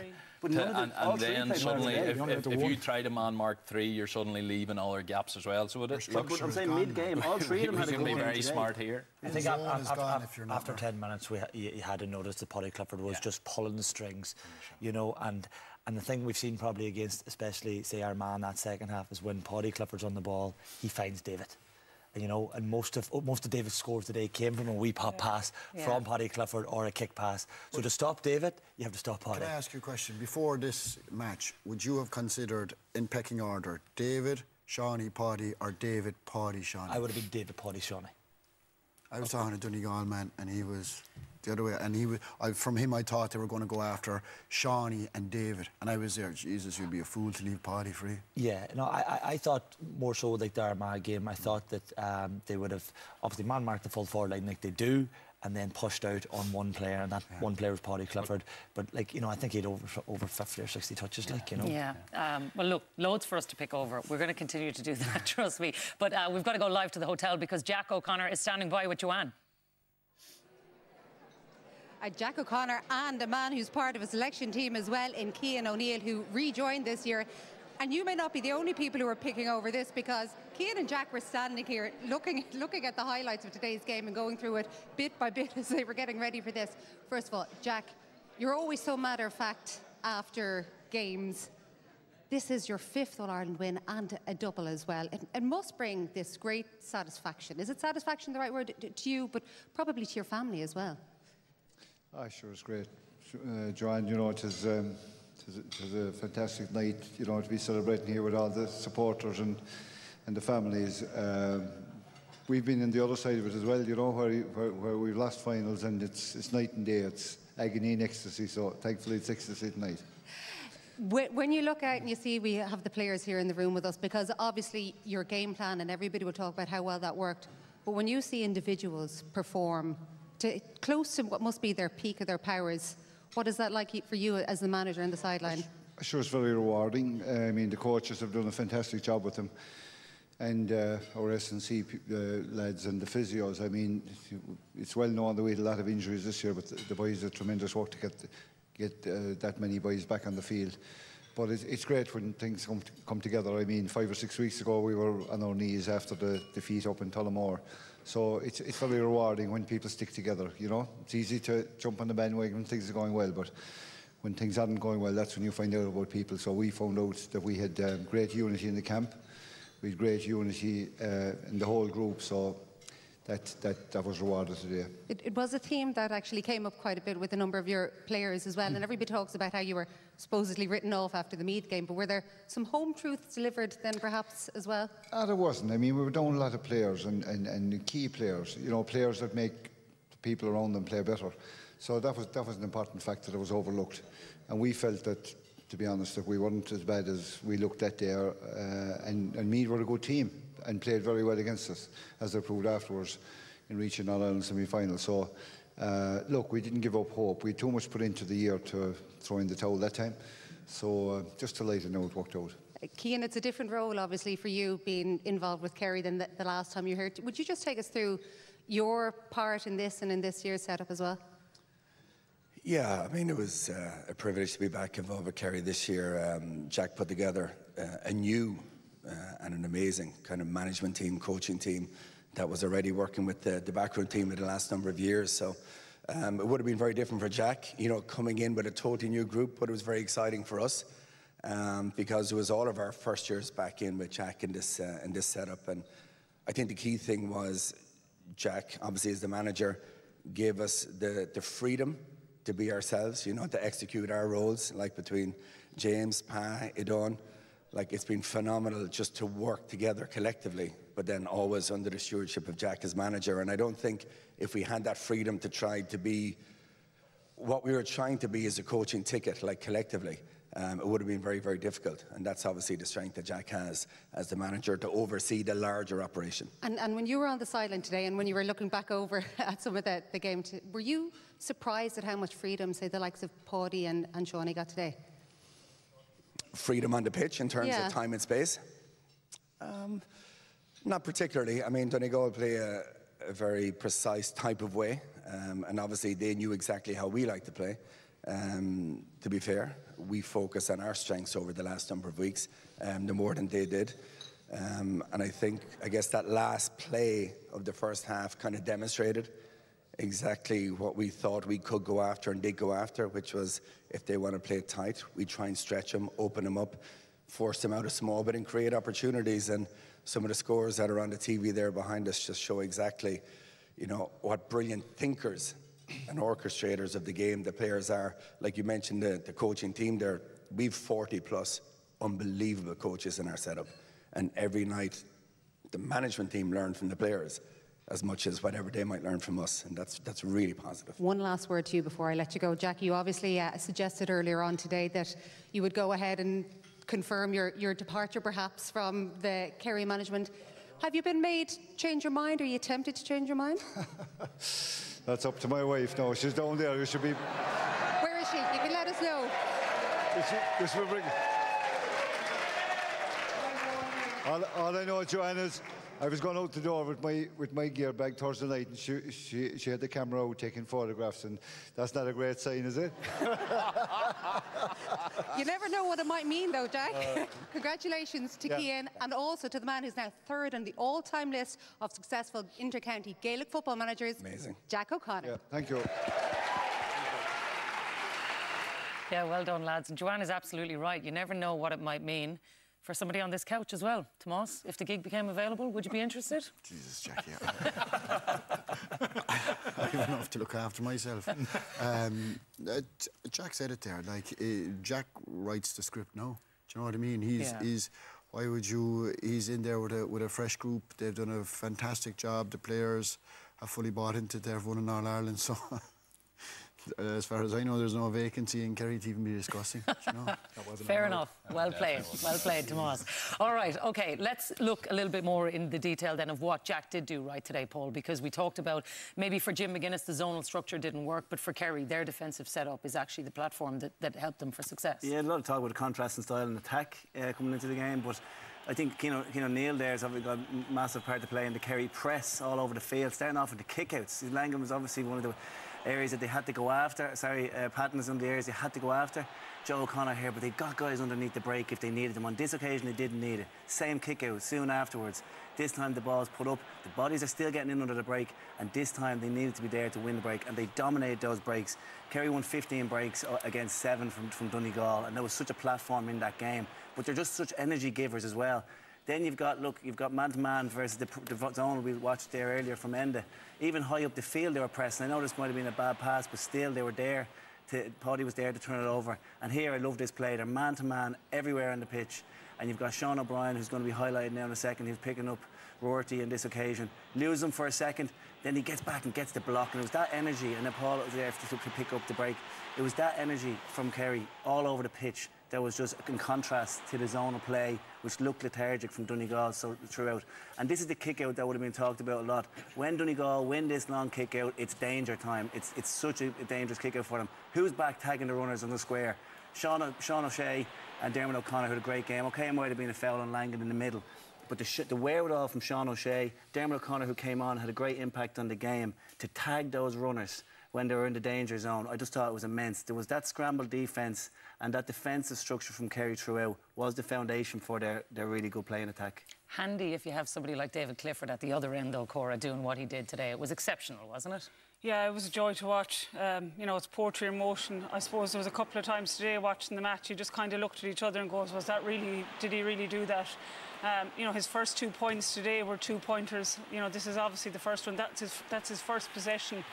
Speaker 22: But
Speaker 21: and then suddenly, if you try to man-mark 3, you're suddenly leaving all their gaps as well. So it is...
Speaker 22: But I'm saying mid-game, all 3 of them had a
Speaker 21: good
Speaker 22: go.
Speaker 21: We can be very smart here.
Speaker 8: I think after 10 minutes, you had to notice that Paddy Clifford was just pulling the strings, you know, and the thing we've seen probably against, especially, say, Armagh in that second half, is when Paddy Clifford's on the ball, he finds David. And, you know, and most of David's scores today came from a wee pop pass from Paddy Clifford or a kick pass. So to stop David, you have to stop Paddy.
Speaker 19: Can I ask you a question? Before this match, would you have considered, in pecking order, David, Shawnee, Paddy, or David, Paddy, Shawnee?
Speaker 8: I would have been David, Paddy, Shawnee.
Speaker 19: I was talking to Donegal man, and he was the other way. And from him, I thought they were going to go after Shawnee and David. And I was there, Jesus, you'd be a fool to leave Paddy free.
Speaker 8: Yeah, no, I thought more so like the Armagh game. I thought that they would have obviously man-marked the full forward line like they do, and then pushed out on one player, and that one player was Paddy Clifford. But, like, you know, I think he had over 50 or 60 touches, like, you know.
Speaker 11: Yeah. Well, look, loads for us to pick over. We're going to continue to do that, trust me. But we've got to go live to the hotel because Jack O'Connor is standing by with Joanne.
Speaker 12: Jack O'Connor and a man who's part of a selection team as well in Cian O'Neill, who rejoined this year. And you may not be the only people who are picking over this, because Cian and Jack were standing here looking at the highlights of today's game and going through it bit by bit as they were getting ready for this. First of all, Jack, you're always so matter-of-fact after games. This is your 5th All-Ireland win and a double as well. It must bring this great satisfaction. Is it satisfaction the right word to you, but probably to your family as well?
Speaker 6: Sure, it's great. Joanne, you know, it is a fantastic night, you know, to be celebrating here with all the supporters and the families. We've been on the other side of it as well, you know, where we've lost finals, and it's night and day. It's agony and ecstasy, so thankfully it's ecstasy tonight.
Speaker 12: When you look out and you see we have the players here in the room with us, because obviously your game plan and everybody will talk about how well that worked, but when you see individuals perform close to what must be their peak of their powers, what is that like for you as the manager on the sideline?
Speaker 6: Sure, it's very rewarding. I mean, the coaches have done a fantastic job with them, and our S&C lads and the physios. I mean, it's well known that we had a lot of injuries this year, but the boys did tremendous work to get that many boys back on the field. But it's great when things come together. I mean, 5 or 6 weeks ago we were on our knees after the defeat up in Tullamore. So it's very rewarding when people stick together, you know. It's easy to jump on the bandwagon when things are going well, but when things aren't going well, that's when you find out about people. So we found out that we had great unity in the camp. We had great unity in the whole group, so that was rewarded today.
Speaker 12: It was a theme that actually came up quite a bit with a number of your players as well, and everybody talks about how you were supposedly written off after the Meath game, but were there some home truths delivered then perhaps as well?
Speaker 6: There wasn't. I mean, we were down a lot of players and key players, you know, players that make the people around them play better. So that was an important factor that was overlooked. And we felt that, to be honest, that we weren't as bad as we looked that day, and Meath were a good team and played very well against us, as they proved afterwards in reaching All-Ireland semi-final. So, look, we didn't give up hope. We had too much put into the year to throw in the towel that time. So, just delighted now it worked out.
Speaker 12: Cian, it's a different role, obviously, for you being involved with Kerry than the last time you were here. Would you just take us through your part in this and in this year's setup as well?
Speaker 1: Yeah, I mean, it was a privilege to be back involved with Kerry this year. Jack put together a new and an amazing kind of management team, coaching team that was already working with the backroom team in the last number of years. So it would have been very different for Jack, you know, coming in with a totally new group, but it was very exciting for us because it was all of our first years back in with Jack in this setup. And I think the key thing was Jack, obviously as the manager, gave us the freedom to be ourselves, you know, to execute our roles, like between James, Pa, Idon. Like, it's been phenomenal just to work together collectively, but then always under the stewardship of Jack as manager. And I don't think if we had that freedom to try to be what we were trying to be as a coaching ticket, like collectively, it would have been very, very difficult. And that's obviously the strength that Jack has as the manager to oversee the larger operation.
Speaker 12: And when you were on the sideline today and when you were looking back over at some of the game, were you surprised at how much freedom, say, the likes of Paddy and Shawnee got today?
Speaker 1: Freedom on the pitch in terms of time and space? Not particularly. I mean, Donegal play a very precise type of way, and obviously they knew exactly how we like to play. To be fair, we focused on our strengths over the last number of weeks, no more than they did. And I guess that last play of the first half kind of demonstrated exactly what we thought we could go after and did go after, which was if they want to play it tight, we try and stretch them, open them up, force them out a small bit and create opportunities. And some of the scores that are on the TV there behind us just show exactly, you know, what brilliant thinkers and orchestrators of the game the players are. Like you mentioned, the coaching team there, we've 40 plus unbelievable coaches in our setup. And every night, the management team learn from the players as much as whatever they might learn from us, and that's really positive.
Speaker 12: One last word to you before I let you go. Jackie, you obviously suggested earlier on today that you would go ahead and confirm your departure perhaps from the Kerry management. Have you been made change your mind? Are you tempted to change your mind?
Speaker 6: That's up to my wife now. She's down there. You should be...
Speaker 12: Where is she? You can let us know.
Speaker 6: This will bring... All I know, Joanne, is I was going out the door with my gear bag Thursday night, and she had the camera out taking photographs, and that's not a great sign, is it?
Speaker 12: You never know what it might mean, though, Jack. Congratulations to Cian, and also to the man who's now third on the all-time list of successful inter-county Gaelic football managers.
Speaker 1: Amazing.
Speaker 12: Jack O'Connor.
Speaker 6: Yeah, thank you.
Speaker 11: Yeah, well done, lads. And Joanne is absolutely right. You never know what it might mean for somebody on this couch as well. Tomas, if the gig became available, would you be interested?
Speaker 19: Jesus, Jackie. I have enough to look after myself. Jack said it there, like, Jack writes the script now. Do you know what I mean? He's why would you... He's in there with a fresh group. They've done a fantastic job. The players have fully bought into it. They've won in All-Ireland, so... As far as I know, there's no vacancy in Kerry to even be discussing. You know?
Speaker 11: Fair enough. Well played. Well played, Tomas. All right, OK, let's look a little bit more in the detail then of what Jack did do right today, Paul, because we talked about maybe for Jim McGuinness the zonal structure didn't work, but for Kerry, their defensive setup is actually the platform that helped them for success.
Speaker 22: Yeah, a lot of talk about contrast in style and attack coming into the game, but I think Keno Neal there's obviously got a massive part to play in the Kerry press all over the field, starting off with the kickouts. Langham was obviously one of the areas that they had to go after. Sorry, Patton is on the areas they had to go after. Joe O'Connor here, but they got guys underneath the break if they needed them. On this occasion, they didn't need it. Same kick out soon afterwards. This time the ball's put up, the bodies are still getting in under the break, and this time they needed to be there to win the break, and they dominated those breaks. Kerry won 15 breaks against 7 from Donegal, and there was such a platform in that game. But they're just such energy givers as well. Then you've got man-to-man versus the zone we watched there earlier from Enda. Even high up the field they were pressing. I know this might have been a bad pass, but still they were there. Paddy was there to turn it over. And here I love this play. They're man-to-man everywhere on the pitch. And you've got Sean O'Brien, who's going to be highlighted now in a second. He's picking up Roarty on this occasion. Lose him for a second, then he gets back and gets the block. And it was that energy, and then Paul was there to pick up the break. It was that energy from Kerry all over the pitch that was just in contrast to the zonal play, which looked lethargic from Donegal throughout. And this is the kick-out that would have been talked about a lot. When Donegal win this long kick-out, it's danger time. It's such a dangerous kick-out for them. Who's back tagging the runners on the square? Sean O'Shea and Dermot O'Connor had a great game. OK, it might have been a foul on Langan in the middle, but the wherewithal from Sean O'Shea, Dermot O'Connor, who came on, had a great impact on the game to tag those runners when they were in the danger zone. I just thought it was immense. There was that scrambled defence, and that defensive structure from Kerry throughout was the foundation for their really good play and attack.
Speaker 11: Handy if you have somebody like David Clifford at the other end, though, Cora, doing what he did today. It was exceptional, wasn't it?
Speaker 23: Yeah, it was a joy to watch. You know, it's poetry in motion. I suppose there was a couple of times today watching the match, you just kind of looked at each other and goes, did he really do that? You know, his first 2 points today were 2-pointers. You know, this is obviously the first one. That's his first possession,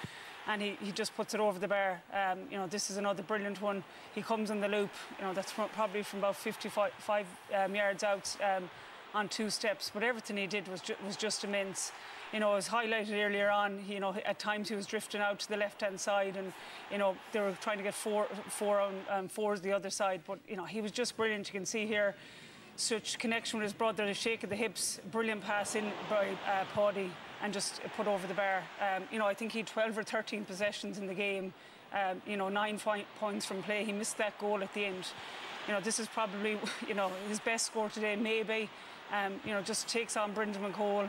Speaker 23: and he just puts it over the bar. You know, this is another brilliant one. He comes on the loop. You know, that's probably from about 55 yards out on 2 steps. But everything he did was just immense. You know, as highlighted earlier on, you know, at times he was drifting out to the left-hand side, and, you know, they were trying to get fours the other side. But, you know, he was just brilliant. You can see here such connection with his brother, the shake of the hips, brilliant pass in by Paddy, and just put over the bar. You know, I think he had 12 or 13 possessions in the game. You know, 9 points from play. He missed that goal at the end. You know, this is probably, you know, his best score today, maybe. You know, just takes on Brendan McCole,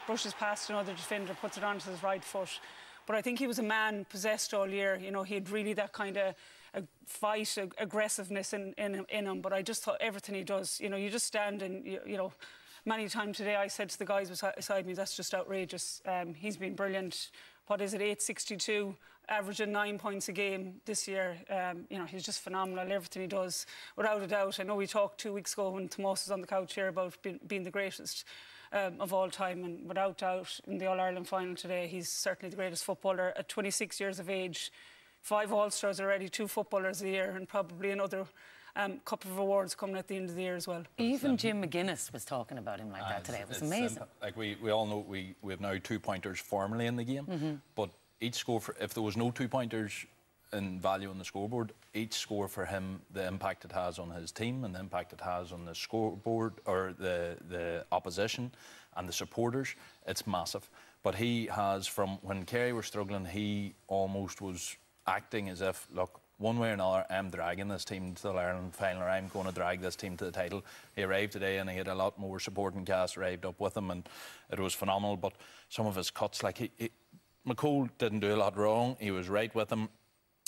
Speaker 23: brushes past another defender, puts it onto his right foot. But I think he was a man possessed all year. You know, he had really that kind of fight, aggressiveness in him. But I just thought everything he does, you know, you just stand and, you know, many times today I said to the guys beside me, that's just outrageous. He's been brilliant. What is it, 862, averaging 9 points a game this year. You know, he's just phenomenal, everything he does, without a doubt. I know we talked 2 weeks ago when Tomas was on the couch here about being the greatest of all time, and without doubt in the All-Ireland final today, he's certainly the greatest footballer at 26 years of age. 5 All-Stars already, 2 Footballers of the Year, and probably another couple of awards coming at the end of the year as well.
Speaker 11: Even Jim McGuinness was talking about him like that today. It was amazing.
Speaker 21: Like we all know we have now 2-pointers formally in the game, but each score, if there was no 2-pointers in value on the scoreboard, each score for him, the impact it has on his team and the impact it has on the scoreboard or the opposition and the supporters, it's massive. But he has, from when Kerry were struggling, he almost was acting as if, look, one way or another, I'm dragging this team to the Ireland final, or I'm going to drag this team to the title. He arrived today and he had a lot more supporting cast arrived up with him, and it was phenomenal. But some of his cuts, like McCole didn't do a lot wrong. He was right with him.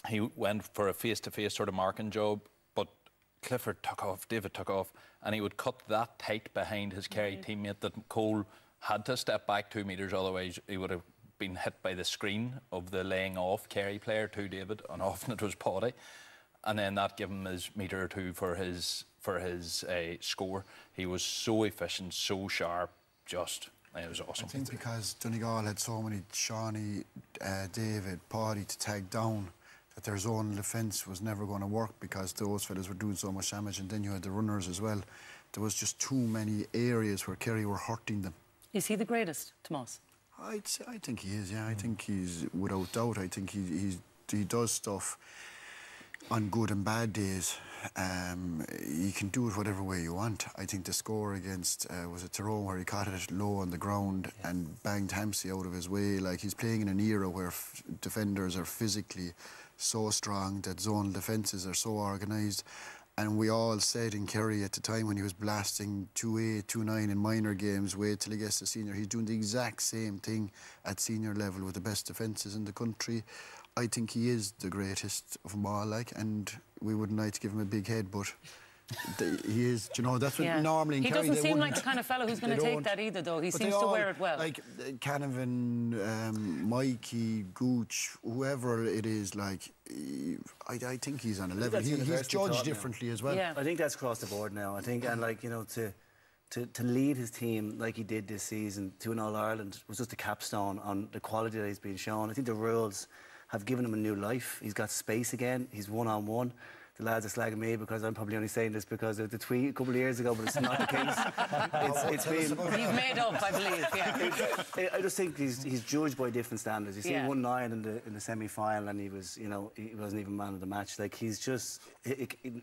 Speaker 21: He went for a face-to-face sort of marking job, but Clifford took off, David took off, and he would cut that tight behind his Kerry teammate that McCole had to step back 2 metres, otherwise he would have been hit by the screen of the laying off Kerry player to David, and often it was Paddy, and then that gave him his metre or two for his score. He was so efficient, so sharp, just it was awesome.
Speaker 19: I think because Donegal had so many Shawnee, David, Paddy to tag down, that their zone defence was never going to work because those fellas were doing so much damage, and then you had the runners as well. There was just too many areas where Kerry were hurting them.
Speaker 11: Is he the greatest, Tomas?
Speaker 19: I think he is, yeah. I think he's, without doubt, I think he does stuff on good and bad days. You can do it whatever way you want. I think the score against, was it Tyrone, where he caught it low on the ground and banged Hampsey out of his way. Like, he's playing in an era where defenders are physically so strong, that zonal defences are so organised. And we all said in Kerry at the time when he was blasting 2-8, 2-9 in minor games, wait till he gets to senior. He's doing the exact same thing at senior level with the best defences in the country. I think he is the greatest of them all, like, and we wouldn't like to give him a big head, but he is, you know, that's what normally in
Speaker 11: He
Speaker 19: Kerry,
Speaker 11: doesn't seem like the kind of fellow who's going to take that either, though. He seems to wear it well.
Speaker 19: Like Canavan, Mikey, Gooch, whoever it is, like, I think he's on a level. He's judged differently as well.
Speaker 22: I think that's across the board now. I think, and like, you know, to lead his team like he did this season to an All-Ireland was just a capstone on the quality that he's been shown. I think the rules have given him a new life. He's got space again. He's one-on-one. The lads are slagging me because I'm probably only saying this because of the tweet a couple of years ago, but it's not the case. It's been...
Speaker 11: You've made up, I believe, yeah.
Speaker 22: I just think he's judged by different standards. You see, he won 9 in the semi-final, and he was, you know, he wasn't even man of the match. Like, he's just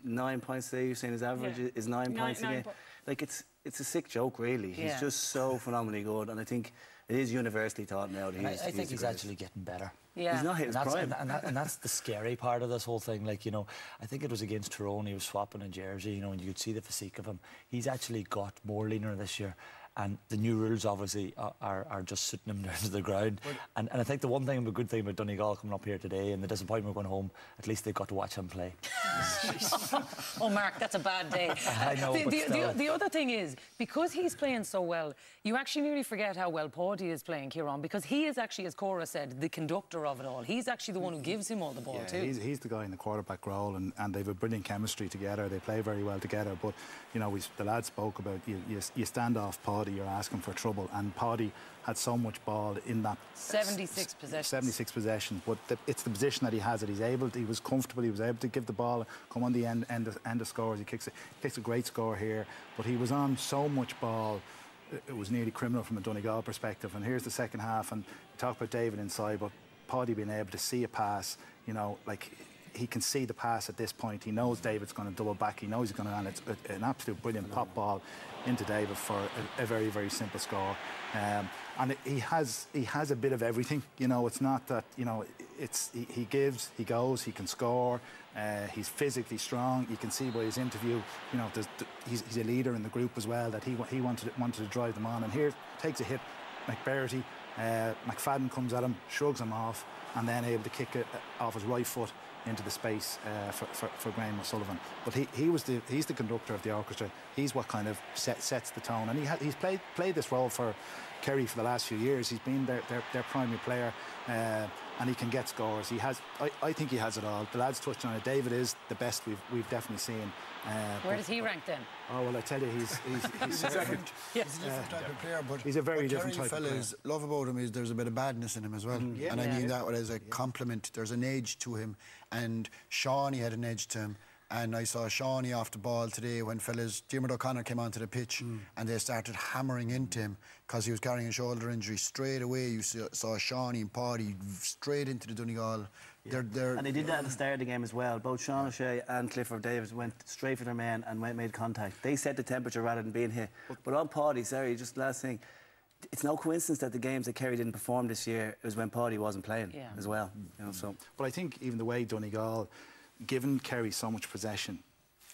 Speaker 22: 9 points today. You're saying his average is 9 points a game. Like, it's a sick joke, really. He's just so phenomenally good, and I think it is universally thought now that
Speaker 8: I think he's actually getting better.
Speaker 22: Yeah. He's not hit his prime.
Speaker 8: And that's the scary part of this whole thing. Like, you know, I think it was against Tyrone, he was swapping a jersey, you know, and you could see the physique of him. He's actually got more leaner this year. And the new rules, obviously, are just sitting him down to the ground. And I think the one thing, the good thing about Donegal coming up here today and the disappointment going home, at least they've got to watch him play.
Speaker 11: Oh, Mark, that's a bad day.
Speaker 8: I know,
Speaker 11: the other thing is, because he's playing so well, you actually nearly forget how well Paddy is playing, Kieran, because he is actually, as Cora said, the conductor of it all. He's actually the one who gives him all the ball, too.
Speaker 20: He's the guy in the quarterback role, and they have a brilliant chemistry together. They play very well together. But, you know, the lads spoke about you stand off Paddy, you're asking for trouble, and Paddy had so much ball in that
Speaker 11: 76 possessions.
Speaker 20: 76 possessions, but it's the position that he has. He was comfortable. He was able to give the ball, come on the end of scores. He kicks a great score here, but he was on so much ball. It was nearly criminal from a Donegal perspective. And here's the second half, and you talk about David inside, but Paddy being able to see a pass, you know, like, he can see the pass at this point. He knows David's going to double back. He knows he's going to land. It's an absolute brilliant pop ball into David for a very, very simple score. And he has a bit of everything. You know, it's not that, you know, he gives, he goes, he can score. He's physically strong. You can see by his interview, you know, he's a leader in the group as well, that he wanted to drive them on. And here takes a hit, McBairty. McFadden comes at him, shrugs him off, and then able to kick it off his right foot into the space for Graham O'Sullivan. But he's the conductor of the orchestra. He's what kind of sets the tone, and he's played this role for Kerry for the last few years. He's been their primary player, and he can get scores. I think he has it all. The lads touched on it. David is the best we've definitely seen.
Speaker 11: Where does he rank then?
Speaker 20: Oh, well, I tell you, he's
Speaker 19: second. He's a different type of player, but
Speaker 20: he's a very different type of player.
Speaker 19: What love about him is there's a bit of badness in him as well, and I mean that as a compliment. There's an edge to him, and Shawnee had an edge to him. And I saw Shawnee off the ball today when Diarmuid O'Connor came onto the pitch and they started hammering into him because he was carrying a shoulder injury. Straight away you saw Shawnee and Paddy straight into the Donegal.
Speaker 22: And they did that at the start of the game as well. Both Sean O'Shea and Clifford Davis went straight for their men and made contact. They set the temperature rather than being hit. But on Paddy, sorry, just last thing, it's no coincidence that the games that Kerry didn't perform this year was when Paddy wasn't playing as well. You know, so.
Speaker 20: But I think even the way Donegal, given Kerry so much possession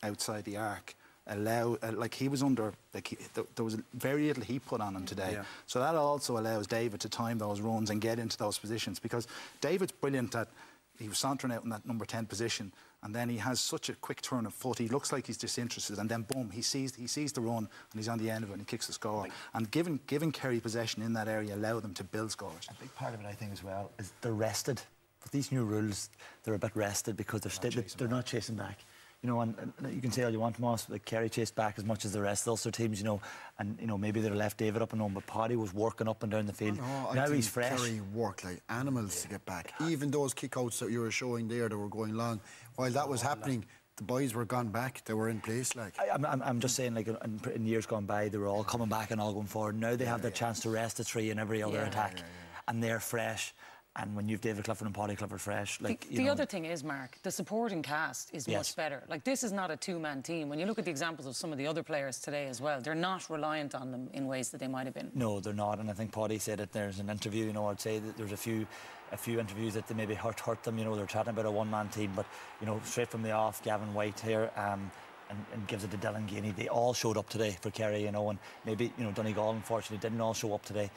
Speaker 20: outside the arc, like he was under, like there was very little he put on him today. So that also allows David to time those runs and get into those positions, because David's brilliant at, he was sauntering out in that number 10 position, and then he has such a quick turn of foot. He looks like he's disinterested, and then boom, he sees the run and he's on the end of it and he kicks the score. And giving Kerry possession in that area allowed them to build scores.
Speaker 8: A big part of it, I think, as well, is they're rested. With these new rules, they're a bit rested because they're not chasing back. You know, and you can say all you want, Moss, but Kerry chased back as much as the rest of those teams, you know, and, you know, maybe they'd have left David up and on, but Paddy was working up and down the field. Now he's fresh.
Speaker 19: Kerry worked like animals to get back. Even those kick-outs that you were showing there that were going long, while that was happening, the boys were gone back. They were in place. Like
Speaker 8: I'm just saying, like in years gone by, they were all coming back and all going forward. Now they have their chance to rest a three in every other attack, and they're fresh. And when you've David Clifford and Paddy Clifford fresh, like
Speaker 11: the other thing is, Mark, the supporting cast is much better. Like, this is not a two-man team. When you look at the examples of some of the other players today as well, they're not reliant on them in ways that they might have been.
Speaker 8: No, they're not. And I think Paddy said it. There's an interview. You know, I'd say that there's a few interviews that they maybe hurt them. You know, they're chatting about a one-man team, but you know, straight from the off, Gavin White here. and gives it to Dylan Gainey. They all showed up today for Kerry, you know, and maybe, you know, Donegal unfortunately didn't all show up today.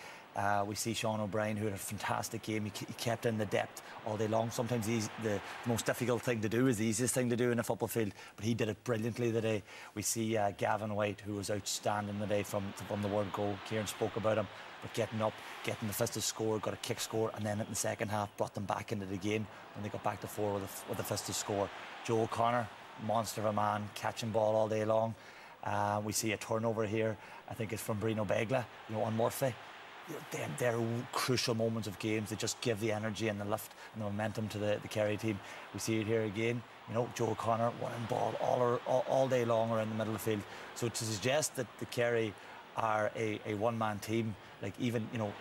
Speaker 8: We see Sean O'Brien, who had a fantastic game. He kept in the depth all day long. Sometimes the most difficult thing to do is the easiest thing to do in a football field, but he did it brilliantly today. We see Gavin White, who was outstanding today from the word go. Kieran spoke about him, but getting up, getting the fisted score, got a kick score, and then in the second half brought them back into the game when they got back to 4 with a fisted score. Joe O'Connor, monster of a man, catching ball all day long. We see a turnover here, I think it's from Brino Begla, you know, on Murphy. They're crucial moments of games. They just give the energy and the lift and the momentum to the Kerry team. We see it here again. You know, Joe O'Connor winning ball all day long around the middle of the field. So to suggest that the Kerry are a one-man team, like even, you know,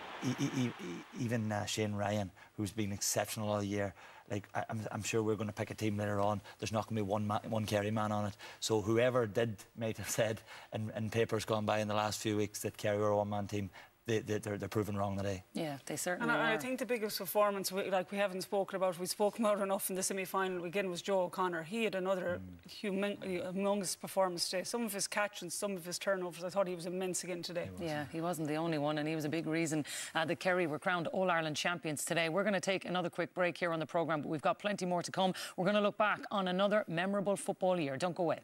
Speaker 8: even Shane Ryan, who's been exceptional all year. Like I'm sure we're going to pick a team later on. There's not going to be one Kerry man on it. So whoever might have said in papers gone by in the last few weeks that Kerry were a one-man team, they're proven wrong today.
Speaker 11: Yeah, they certainly
Speaker 23: are.
Speaker 11: I
Speaker 23: think the biggest performance, we haven't spoken about, we've spoken about enough in the semi-final again, was Joe O'Connor. He had another humongous performance today. Some of his catches, some of his turnovers, I thought he was immense again today.
Speaker 11: Yeah, he wasn't the only one, and he was a big reason that Kerry were crowned All-Ireland champions today. We're going to take another quick break here on the programme, but we've got plenty more to come. We're going to look back on another memorable football year. Don't go away.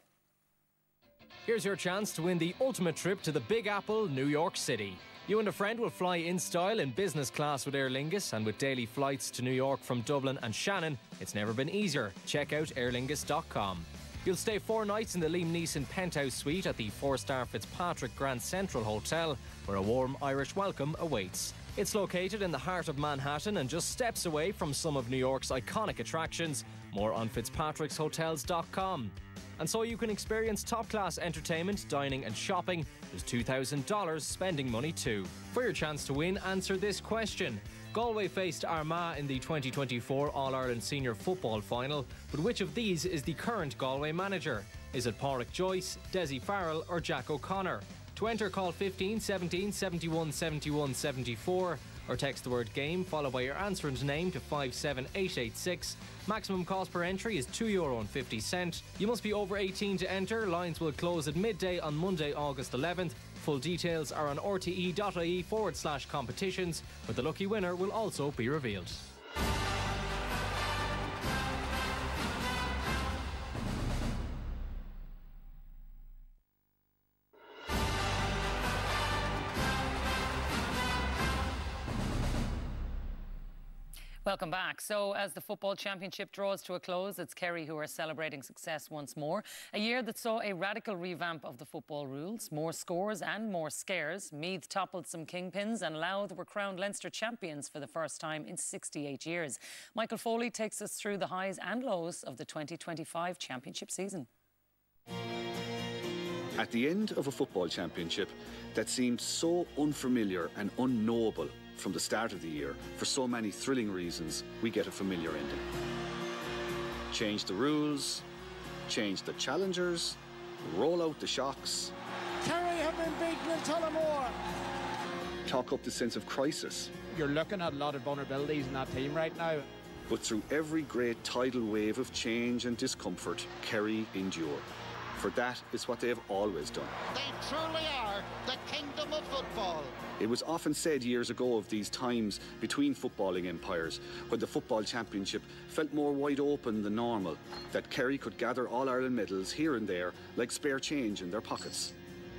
Speaker 2: Here's your chance to win the ultimate trip to the Big Apple, New York City. You and a friend will fly in style in business class with Aer Lingus, and with daily flights to New York from Dublin and Shannon, it's never been easier. Check out aerlingus.com. You'll stay 4 nights in the Liam Neeson penthouse suite at the 4-star Fitzpatrick Grand Central Hotel, where a warm Irish welcome awaits. It's located in the heart of Manhattan and just steps away from some of New York's iconic attractions. More on fitzpatrickshotels.com. And so you can experience top-class entertainment, dining and shopping. There's $2,000 spending money too. For your chance to win, answer this question. Galway faced Armagh in the 2024 All-Ireland Senior Football Final, but which of these is the current Galway manager? Is it Pádraig Joyce, Dessie Farrell or Jack O'Connor? To enter, call 15 17 71 71 74 or text the word GAME followed by your answer and name to 57886. Maximum cost per entry is €2.50. You must be over 18 to enter. Lines will close at midday on Monday, August 11th. Full details are on rte.ie/competitions, but the lucky winner will also be revealed.
Speaker 11: Welcome back. So as the football championship draws to a close, it's Kerry who are celebrating success once more. A year that saw a radical revamp of the football rules, more scores and more scares. Meath toppled some kingpins and Louth were crowned Leinster champions for the first time in 68 years. Michael Foley takes us through the highs and lows of the 2025 championship season.
Speaker 3: At the end of a football championship that seemed so unfamiliar and unknowable from the start of the year, for so many thrilling reasons, we get a familiar ending. Change the rules, change the challengers, roll out the shocks.
Speaker 13: Kerry have been beaten in Tullamore.
Speaker 3: Talk up the sense of crisis.
Speaker 7: You're looking at a lot of vulnerabilities in that team right now.
Speaker 3: But through every great tidal wave of change and discomfort, Kerry endure. For that is what they have always done.
Speaker 16: They truly are the kingdom of football.
Speaker 3: It was often said years ago of these times between footballing empires, when the football championship felt more wide open than normal, that Kerry could gather All-Ireland medals here and there like spare change in their pockets.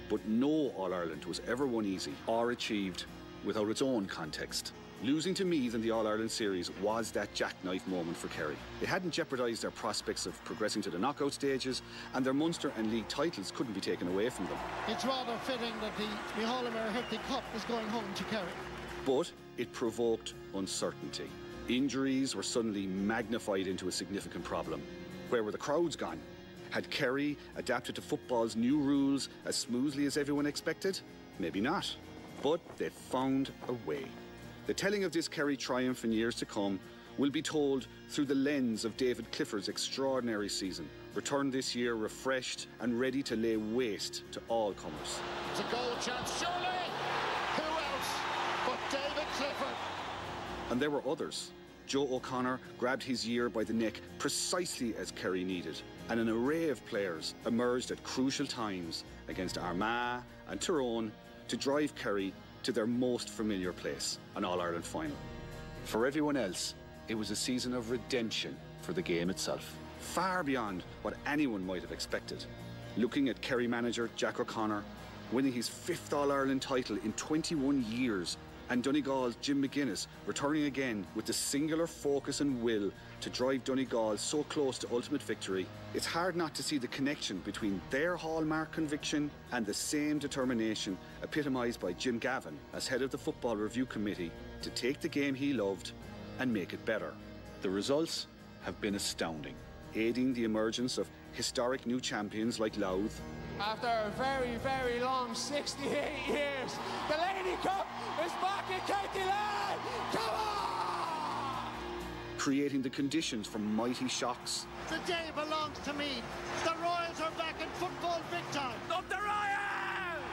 Speaker 3: But no All-Ireland was ever won easy or achieved without its own context. Losing to Meath in the All-Ireland series was that jackknife moment for Kerry. It hadn't jeopardised their prospects of progressing to the knockout stages, and their Munster and league titles couldn't be taken away from them.
Speaker 13: It's rather fitting that the Micheál Hurley Cup is going home to Kerry.
Speaker 3: But it provoked uncertainty. Injuries were suddenly magnified into a significant problem. Where were the crowds gone? Had Kerry adapted to football's new rules as smoothly as everyone expected? Maybe not. But they found a way. The telling of this Kerry triumph in years to come will be told through the lens of David Clifford's extraordinary season, returned this year refreshed and ready to lay waste to all comers.
Speaker 16: It's a goal chance, surely! Who else but David Clifford?
Speaker 3: And there were others. Joe O'Connor grabbed his year by the neck precisely as Kerry needed, and an array of players emerged at crucial times against Armagh and Tyrone to drive Kerry to their most familiar place, an All-Ireland final. For everyone else, it was a season of redemption for the game itself, far beyond what anyone might have expected. Looking at Kerry manager Jack O'Connor winning his 5th All-Ireland title in 21 years, and Donegal's Jim McGuinness returning again with the singular focus and will to drive Donegal so close to ultimate victory, it's hard not to see the connection between their hallmark conviction and the same determination epitomised by Jim Gavin as head of the Football Review Committee to take the game he loved and make it better. The results have been astounding, aiding the emergence of historic new champions like Louth.
Speaker 18: After a very, very long 68 years, the Lady Cup is back in County Line! Come on!
Speaker 3: Creating the conditions for mighty shocks.
Speaker 13: The day belongs to me. The Royals are back in football big time.
Speaker 18: Up the Royals!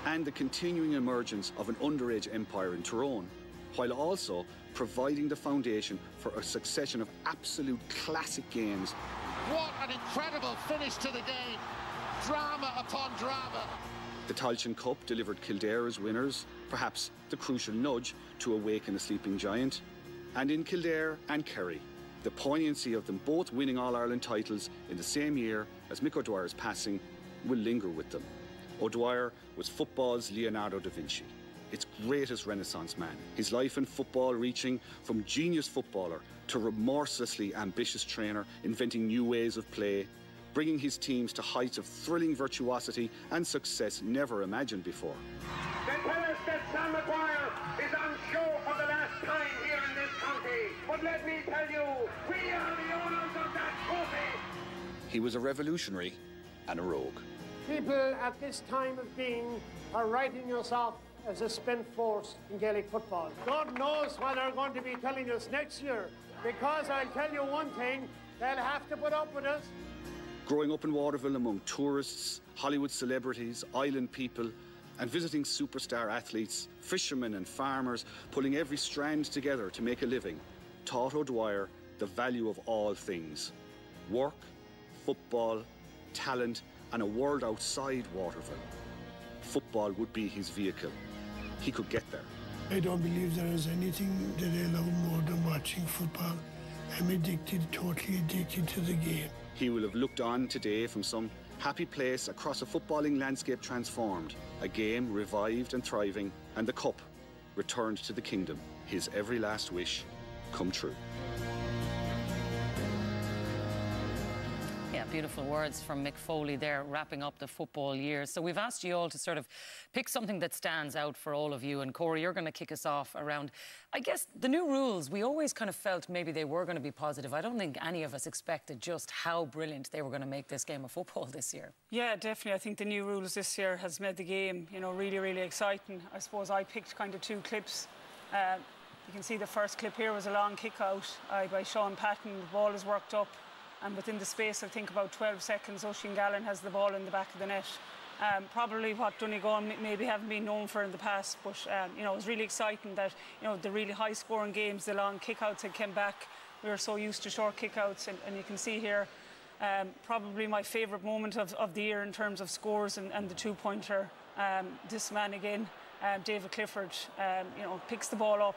Speaker 3: And the continuing emergence of an underage empire in Tyrone, while also providing the foundation for a succession of absolute classic games.
Speaker 16: What an incredible finish to the game. Drama upon drama.
Speaker 3: The Tailteann Cup delivered Kildare as winners, perhaps the crucial nudge to awaken a sleeping giant. And in Kildare and Kerry, the poignancy of them both winning All-Ireland titles in the same year as Mick O'Dwyer's passing will linger with them. O'Dwyer was football's Leonardo da Vinci, its greatest Renaissance man, his life in football reaching from genius footballer to remorselessly ambitious trainer, inventing new ways of play, bringing his teams to heights of thrilling virtuosity and success never imagined before.
Speaker 9: They tell us that Sam Maguire is on show for the last time here in this county. But let me tell you, we are the owners of that trophy.
Speaker 3: He was a revolutionary and a rogue.
Speaker 9: People at this time of being are writing us off as a spent force in Gaelic football. God knows what they're going to be telling us next year, because I'll tell you one thing, they'll have to put up with us.
Speaker 3: Growing up in Waterville among tourists, Hollywood celebrities, island people, and visiting superstar athletes, fishermen and farmers, pulling every strand together to make a living, taught O'Dwyer the value of all things. Work, football, talent, and a world outside Waterville. Football would be his vehicle. He could get there.
Speaker 10: I don't believe there is anything that I love more than watching football. I'm addicted, totally addicted to the game.
Speaker 3: He will have looked on today from some happy place across a footballing landscape transformed, a game revived and thriving, and the cup returned to the kingdom, his every last wish come true.
Speaker 11: Yeah, beautiful words from Mick Foley there, wrapping up the football year. So we've asked you all to sort of pick something that stands out for all of you. And Corey, you're going to kick us off around, I guess, the new rules. We always kind of felt maybe they were going to be positive. I don't think any of us expected just how brilliant they were going to make this game of football this year.
Speaker 23: Yeah, definitely. I think the new rules this year has made the game, you know, really, really exciting. I suppose I picked kind of 2 clips. You can see the first clip here was a long kick out by Sean Patton. The ball is worked up. And within the space of, I think, about 12 seconds, Oisín Gallen has the ball in the back of the net. Probably what Donegal maybe haven't been known for in the past, but you know, it was really exciting that, you know, the really high-scoring games, the long kick-outs had come back. We were so used to short kick-outs, and you can see here probably my favourite moment of the year in terms of scores and the 2-pointer. This man again, David Clifford, you know, picks the ball up,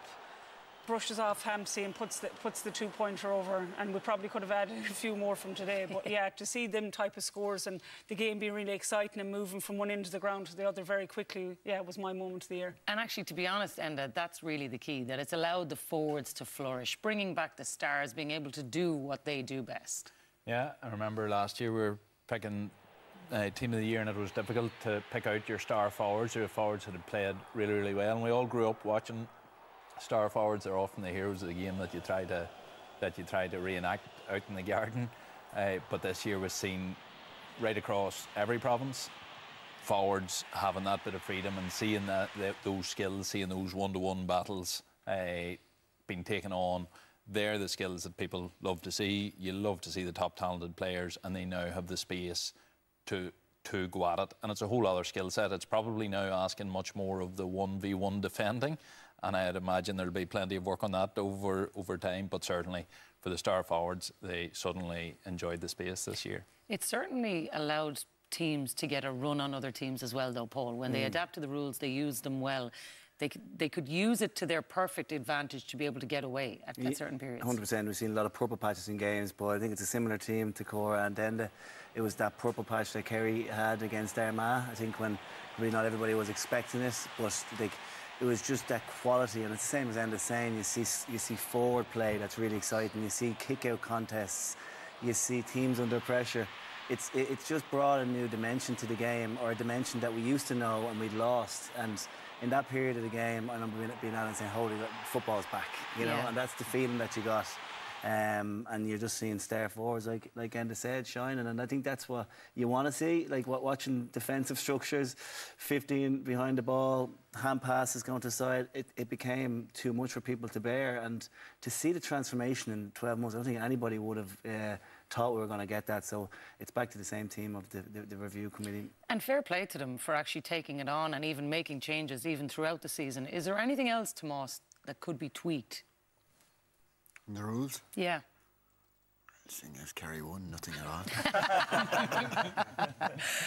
Speaker 23: brushes off Hampsey and puts the 2-pointer over, and we probably could have added a few more from today. But yeah, to see them type of scores and the game being really exciting and moving from one end of the ground to the other very quickly, yeah, it was my moment of the year.
Speaker 11: And actually, to be honest, Enda, that's really the key, that it's allowed the forwards to flourish, bringing back the stars, being able to do what they do best.
Speaker 21: Yeah, I remember last year we were picking Team of the Year, and it was difficult to pick out your star forwards, or forwards that had played really, really well. And we all grew up watching star forwards. Are often the heroes of the game that you try to reenact out in the garden. But this year was seen right across every province. Forwards having that bit of freedom and seeing those skills, seeing those one-to-one battles being taken on. They're the skills that people love to see. You love to see the top talented players, and they now have the space to go at it. And it's a whole other skill set. It's probably now asking much more of the 1v1 defending and I'd imagine there'll be plenty of work on that over time, but certainly for the star forwards, they suddenly enjoyed the space this year.
Speaker 11: It certainly allowed teams to get a run on other teams as well, though, Paul. When they adapt to the rules, they use them well. They could use it to their perfect advantage to be able to get away at certain periods.
Speaker 22: 100%. We've seen a lot of purple patches in games, but I think it's a similar team to Cora and Denda. It was that purple patch that Kerry had against Armagh. I think when really not everybody was expecting it, but it was just that quality. And it's the same as Enda's saying. You see forward play that's really exciting. You see kick-out contests. You see teams under pressure. It's just brought a new dimension to the game, or a dimension that we used to know and we'd lost. And in that period of the game, I remember being out and saying, holy, football's back, you know, and that's the feeling that you got. And you're just seeing star forwards, like Enda said, shining. And I think that's what you want to see, like watching defensive structures, 15 behind the ball, hand passes going to the side. It became too much for people to bear. And to see the transformation in 12 months, I don't think anybody would have thought we were going to get that. So it's back to the same team of the review committee. And fair play to them for actually taking it on and even making changes even throughout the season. Is there anything else, Tomas, that could be tweaked?
Speaker 19: In the rules?
Speaker 11: Yeah.
Speaker 19: Seeing as Kerry won, nothing at all.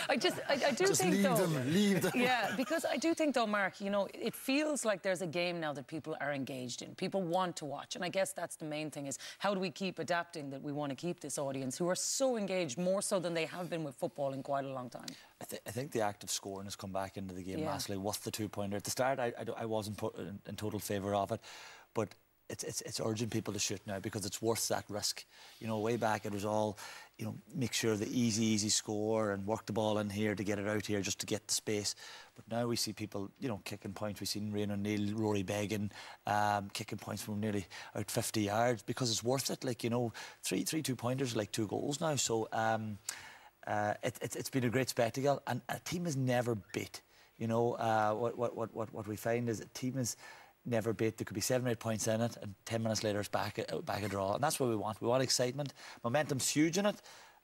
Speaker 11: I do
Speaker 19: just
Speaker 11: think,
Speaker 19: leave them.
Speaker 11: Yeah, because I do think, though, Mark, you know, it feels like there's a game now that people are engaged in. People want to watch. And I guess that's the main thing, is how do we keep adapting that we want to keep this audience who are so engaged, more so than they have been with football in quite a long time?
Speaker 8: I think the act of scoring has come back into the game massively with the two-pointer. At the start, I wasn't put in total favour of it, but it's urging people to shoot now because it's worth that risk. You know, way back it was all, you know, make sure the easy score and work the ball in here to get it out here just to get the space. But now we see people, you know, kicking points. We've seen Rian O'Neill, Rory Began kicking points from nearly out 50 yards because it's worth it. Like, you know, three two-pointers are like 2 goals now. So it's been a great spectacle, and a team is never beat. You know, what we find is a team is never beat. There could be 7 or 8 points in it, and 10 minutes later it's back a draw, and that's what we want. We want excitement. Momentum's huge in it,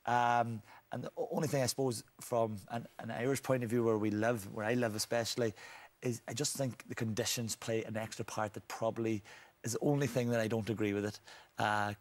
Speaker 8: and the only thing I suppose from an Irish point of view where I live especially, is I just think the conditions play an extra part that probably is the only thing that I don't agree with it.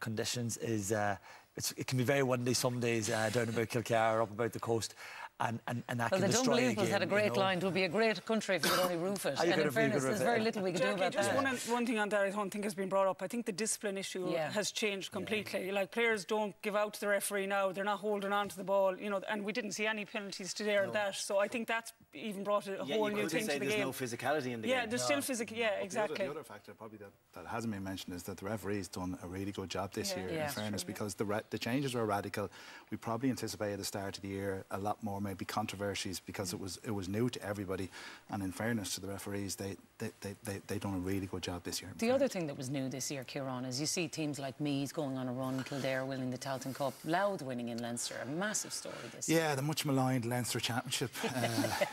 Speaker 8: Conditions is it can be very windy some days down about Kilcar or up about the coast. And that can destroy a game.
Speaker 11: Well, the Dunbelievers had a great line. It would be a great country if we could only roof it. And in fairness, there's very little we can do about that.
Speaker 23: Just one thing on that I don't think has been brought up. I think the discipline issue has changed completely. Like, players don't give out to the referee now. They're not holding on to the ball, you know, and we didn't see any penalties today or that. So I think that's even brought a whole new thing to the game.
Speaker 22: There's no physicality in the game.
Speaker 23: Yeah, there's still physical. Yeah, exactly.
Speaker 20: The other factor probably that hasn't been mentioned is that the referee's done a really good job this year, in fairness, because the changes were radical. We probably anticipated at the start of the year a lot more maybe controversy because it was new to everybody, and in fairness to the referees, they done a really good job this year.
Speaker 11: The other thing that was new this year, Kieran, is you see teams like Meath going on a run, Kildare winning the Tailteann Cup, Louth winning in Leinster, a massive story this year.
Speaker 20: Yeah, the much maligned Leinster Championship.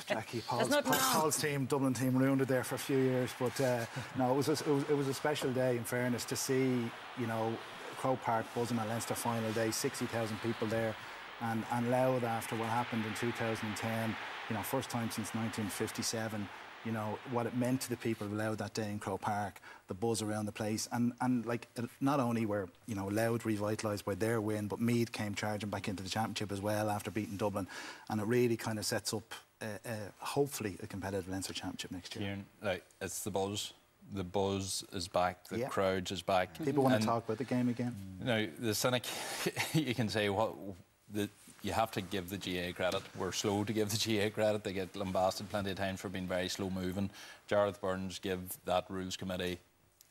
Speaker 20: Jackie, Paul's team, Dublin team, ruined it there for a few years, but no, it was a special day in fairness to see, you know, Croke Park buzzing at Leinster final day, 60,000 people there. And Louth, after what happened in 2010, you know, first time since 1957, you know, what it meant to the people of Louth that day in Croke Park, the buzz around the place. And like, not only were, you know, Louth revitalised by their win, but Meath came charging back into the championship as well after beating Dublin. And it really kind of sets up, hopefully, a competitive Leinster championship next year.
Speaker 21: Kieran, like, it's the buzz. The buzz is back, the crowd is back.
Speaker 20: People want to talk about the game again.
Speaker 21: You know, the cynic, you can say you have to give the GA credit. We're slow to give the GA credit. They get lambasted plenty of times for being very slow moving. Gareth Burns gave that rules committee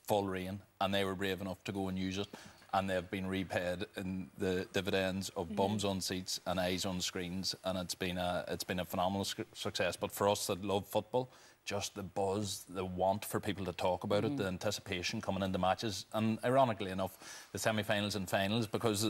Speaker 21: full rein, and they were brave enough to go and use it, and they've been repaid in the dividends of bums on seats and eyes on screens, and it's been a phenomenal success. But for us that love football, just the buzz, the want for people to talk about it, the anticipation coming into matches, and ironically enough, the semi-finals and finals, because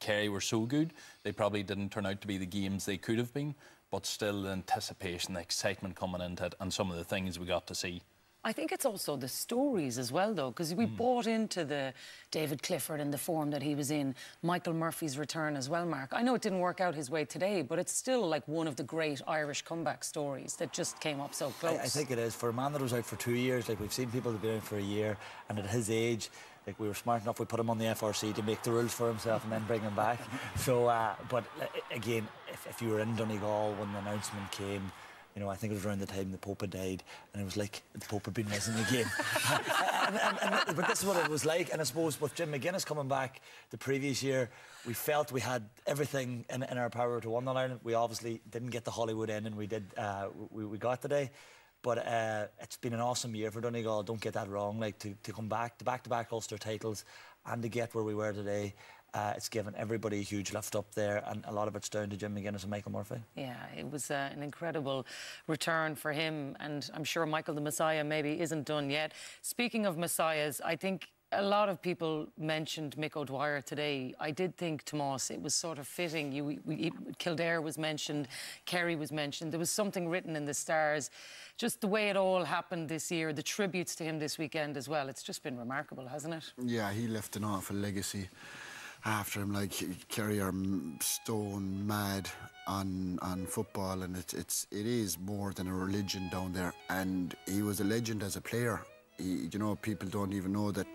Speaker 21: Kerry were so good, they probably didn't turn out to be the games they could have been, but still the anticipation, the excitement coming into it, and some of the things we got to see.
Speaker 11: I think it's also the stories as well, though, because we bought into the David Clifford and the form that he was in, Michael Murphy's return as well, Mark. I know it didn't work out his way today, but it's still like one of the great Irish comeback stories that just came up so close.
Speaker 8: I think it is. For a man that was out for 2 years, like we've seen people that have been out for a year, and at his age, like we were smart enough, we put him on the FRC to make the rules for himself and then bring him back. So, but again, if you were in Donegal when the announcement came, you know, I think it was around the time the Pope had died, and it was like the Pope had been risen again. But this is what it was like, and I suppose with Jim McGuinness coming back the previous year, we felt we had everything in our power to win that Ireland. We obviously didn't get the Hollywood end, and we did. We got today. But it's been an awesome year for Donegal. Don't get that wrong. Like to come back to back-to-back Ulster titles, and to get where we were today. It's given everybody a huge lift up there, and a lot of it's down to Jim McGuinness and Michael Murphy.
Speaker 11: Yeah, it was an incredible return for him, and I'm sure Michael the Messiah maybe isn't done yet. Speaking of Messiahs, I think a lot of people mentioned Mick O'Dwyer today. I did think, Tomás, it was sort of fitting. Kildare was mentioned, Kerry was mentioned. There was something written in the stars. Just the way it all happened this year, the tributes to him this weekend as well. It's just been remarkable, hasn't it?
Speaker 19: Yeah, he left an awful legacy after him. Like, Kerry are stone mad on football, and it is more than a religion down there. And he was a legend as a player. You know, people don't even know that,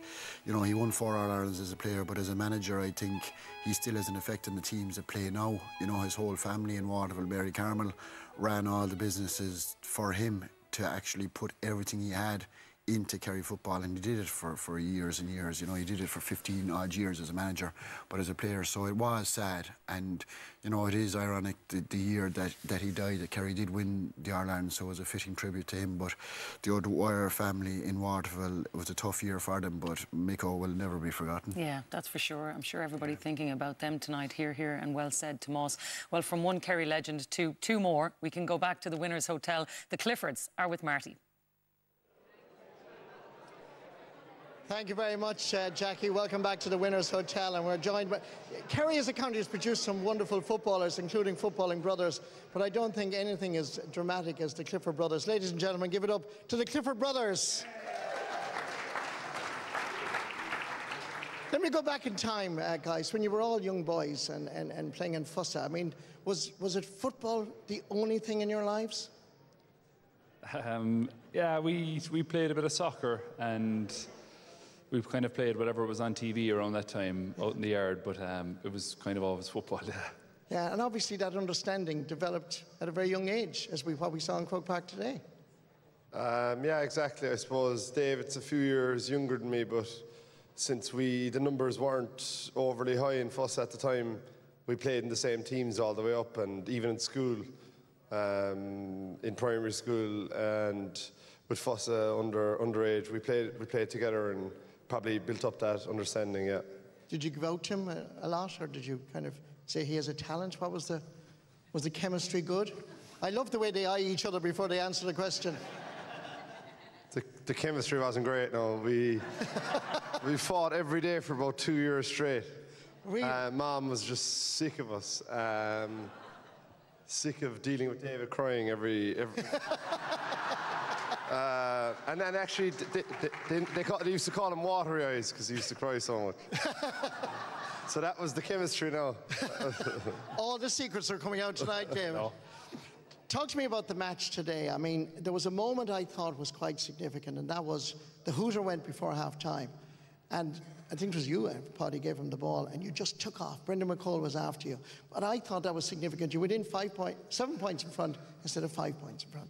Speaker 19: you know, he won 4 All-Irelands as a player, but as a manager, I think he still has an effect on the teams that play now. You know, his whole family in Waterville, Mary Carmel, ran all the businesses for him to actually put everything he had into Kerry football, and he did it for years and years. You know, he did it for 15 odd years as a manager, but as a player. So it was sad, and you know, it is ironic the year that he died, that Kerry did win the Ireland, so it was a fitting tribute to him. But the O'Dwyer family in Waterville, it was a tough year for them, but Miko will never be forgotten.
Speaker 11: Yeah, that's for sure. I'm sure everybody thinking about them tonight. Here, and well said, Tomás. Well, from one Kerry legend to 2 more, we can go back to the Winners' Hotel. The Cliffords are with Marty.
Speaker 13: Thank you very much, Jackie. Welcome back to the Winners' Hotel, and we're joined by... Kerry as a county has produced some wonderful footballers, including footballing brothers, but I don't think anything as dramatic as the Clifford brothers. Ladies and gentlemen, give it up to the Clifford brothers. Let me go back in time, guys, when you were all young boys and playing in Fossa. I mean, was it football the only thing in your lives?
Speaker 5: Yeah, we played a bit of soccer, and we kind of played whatever was on TV around that time out in the yard, but it was kind of always football.
Speaker 13: Yeah, and obviously that understanding developed at a very young age, as what we saw in Croke Park today.
Speaker 14: Yeah, exactly. I suppose David's a few years younger than me, but since the numbers weren't overly high in Fossa at the time, we played in the same teams all the way up, and even in school, in primary school, and with Fossa underage, we played together and probably built up that understanding. Yeah.
Speaker 13: Did you vouch him a lot, or did you kind of say he has a talent? What was the chemistry good? I love the way they eye each other before they answer the question.
Speaker 14: The chemistry wasn't great. No, we fought every day for about 2 years straight.
Speaker 13: Really?
Speaker 14: Mom was just sick of us, sick of dealing with David crying every. And then actually, they used to call him watery eyes because he used to cry so much. So that was the chemistry now.
Speaker 13: All the secrets are coming out tonight, David. No. Talk to me about the match today. I mean, there was a moment I thought was quite significant, and that was the hooter went before half-time. And I think it was you, Paddy, gave him the ball, and you just took off. Brendan McCall was after you. But I thought that was significant. You were within 7 points in front instead of 5 points in front.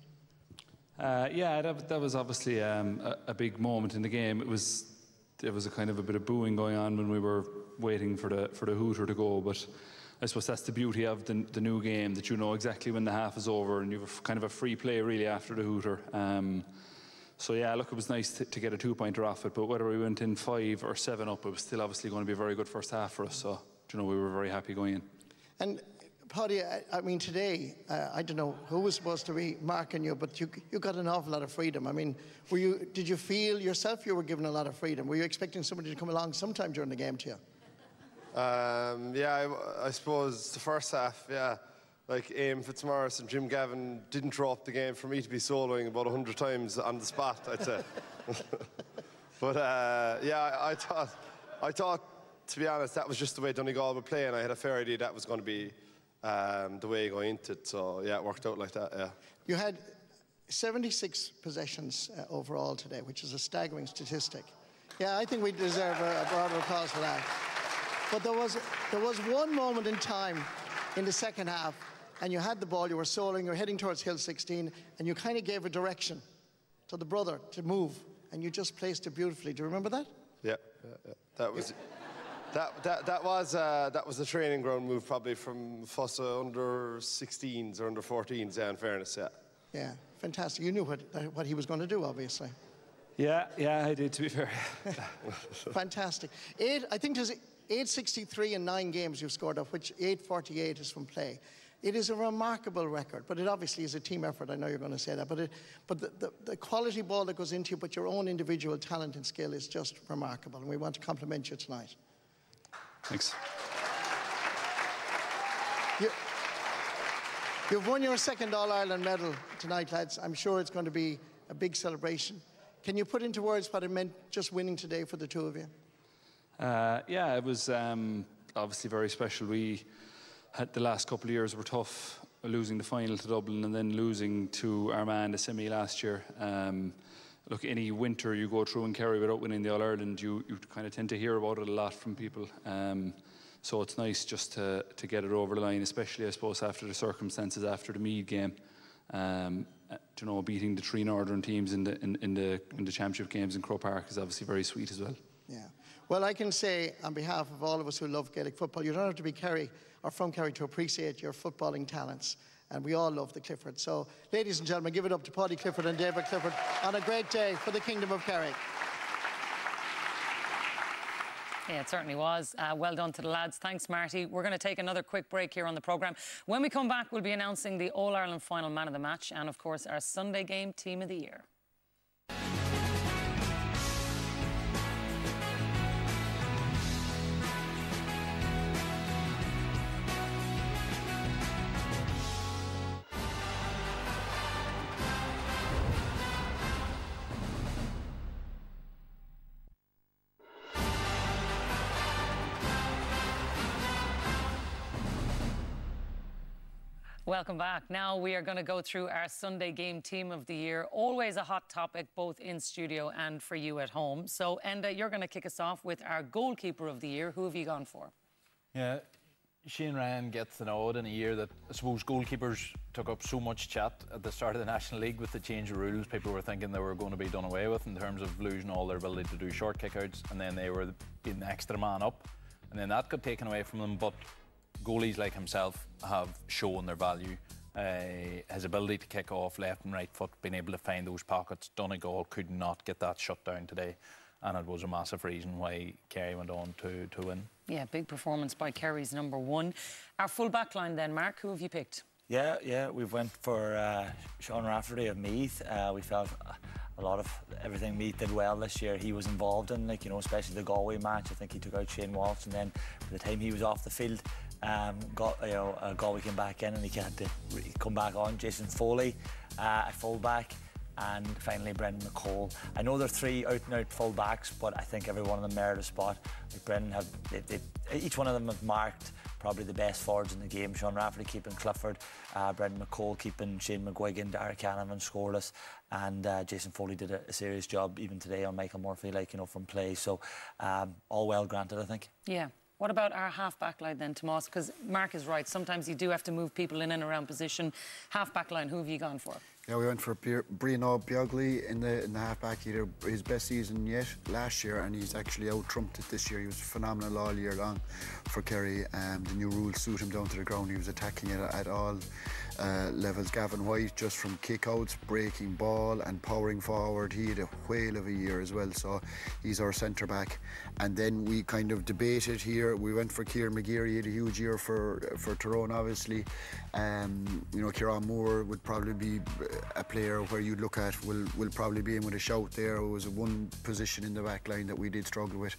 Speaker 5: Yeah, that was obviously a big moment in the game. There was a kind of a bit of booing going on when we were waiting for the hooter to go, but I suppose that's the beauty of the new game, that you know exactly when the half is over, and you have kind of a free play really after the hooter. So yeah, look, it was nice to get a 2-pointer off it, but whether we went in 5 or 7 up, it was still obviously going to be a very good first half for us. So you know, we were very happy going in.
Speaker 13: And Paddy, I mean, today, I don't know who was supposed to be marking you, but you got an awful lot of freedom. I mean, did you feel yourself you were given a lot of freedom? Were you expecting somebody to come along sometime during the game to you?
Speaker 14: Yeah, I suppose the first half, yeah, like Aim Fitzmaurice and Jim Gavin didn't throw up the game for me to be soloing about 100 times on the spot, I'd say. But yeah, I thought, to be honest, that was just the way Donegal would play, and I had a fair idea that was going to be the way going into it. So yeah, it worked out like that. Yeah.
Speaker 13: You had 76 possessions overall today, which is a staggering statistic. Yeah, I think we deserve a round of applause for that. But there was one moment in time in the second half, and you had the ball, you were soloing, you were heading towards Hill 16, and you kind of gave a direction to the brother to move, and you just placed it beautifully. Do you remember that?
Speaker 14: Yeah. That was that was the training ground move, probably from Fossa under 16s or under 14s. Yeah, in fairness, yeah.
Speaker 13: Yeah, fantastic. You knew what he was going to do, obviously.
Speaker 5: Yeah, I did, to be fair.
Speaker 13: Fantastic. I think there's 863 in 9 games you've scored, of which 848 is from play. It is a remarkable record, but it obviously is a team effort. I know you're going to say that, but the quality ball that goes into you, but your own individual talent and skill is just remarkable, and we want to compliment you tonight.
Speaker 5: Thanks.
Speaker 13: You've won your second All-Ireland medal tonight, lads. I'm sure it's going to be a big celebration. Can you put into words what it meant just winning today for the two of you?
Speaker 5: Yeah, it was obviously very special. We had the last couple of years were tough, losing the final to Dublin and then losing to Armagh in the semi last year. Look, any winter you go through in Kerry without winning the All-Ireland, you kind of tend to hear about it a lot from people. So it's nice just to get it over the line, especially, I suppose, after the circumstances after the Meath game. You know, beating the 3 Northern teams in the championship games in Croke Park is obviously very sweet as well.
Speaker 13: Yeah. Well, I can say on behalf of all of us who love Gaelic football, you don't have to be Kerry or from Kerry to appreciate your footballing talents. And we all love the Cliffords. So, ladies and gentlemen, give it up to Paddy Clifford and David Clifford on a great day for the Kingdom of Kerry.
Speaker 11: Yeah, it certainly was. Well done to the lads. Thanks, Marty. We're going to take another quick break here on the programme. When we come back, we'll be announcing the All-Ireland final man of the match and, of course, our Sunday game team of the year. Welcome back. Now we are going to go through our Sunday game team of the year. Always a hot topic, both in studio and for you at home. So, Enda, you're going to kick us off with our goalkeeper of the year. Who have you gone for?
Speaker 21: Yeah, Shane Ryan gets the nod in a year that I suppose goalkeepers took up so much chat at the start of the National League with the change of rules. People were thinking they were going to be done away with in terms of losing all their ability to do short kickouts, and then they were being the extra man up, and then that got taken away from them. But goalies like himself have shown their value. His ability to kick off left and right foot, being able to find those pockets. Donegal could not get that shut down today, and it was a massive reason why Kerry went on to win. Yeah, big performance by Kerry's number 1. Our full back line then, Mark, who have you picked?
Speaker 8: Yeah, we've went for Sean Rafferty of Meath. We felt a lot of everything Meath did well this year he was involved in, like, you know, especially the Galway match. I think he took out Shane Walsh, and then by the time he was off the field, Galway came back in and he had to come back on. Jason Foley at full-back, and finally Brendan McCall. I know they're 3 out-and-out full-backs, but I think every one of them merited a spot. Like Brendan each one of them have marked probably the best forwards in the game. Sean Rafferty keeping Clifford, Brendan McCall keeping Shane McGuigan, Derek Canavan scoreless, and Jason Foley did a serious job even today on Michael Murphy, like, you know, from play. So all well granted, I think. Yeah.
Speaker 11: What about our half-back line then, Tomas? Because Mark is right. Sometimes you do have to move people in and around position. Half-back line, who have you gone for?
Speaker 19: Yeah, we went for Brian Beagley in the half-back. He did his best season yet last year, and he's actually out-trumped it this year. He was phenomenal all year long for Kerry. The new rules suit him down to the ground. He was attacking it at all levels. Gavin White, just from kick-outs, breaking ball and powering forward. He had a whale of a year as well, so he's our centre-back. And then we kind of debated here. We went for Kieran McGeary. He had a huge year for Tyrone, obviously. You know, Kieran Moore would probably be a player where you'd look at will probably be in with a shout there. It was one position in the back line that we did struggle with,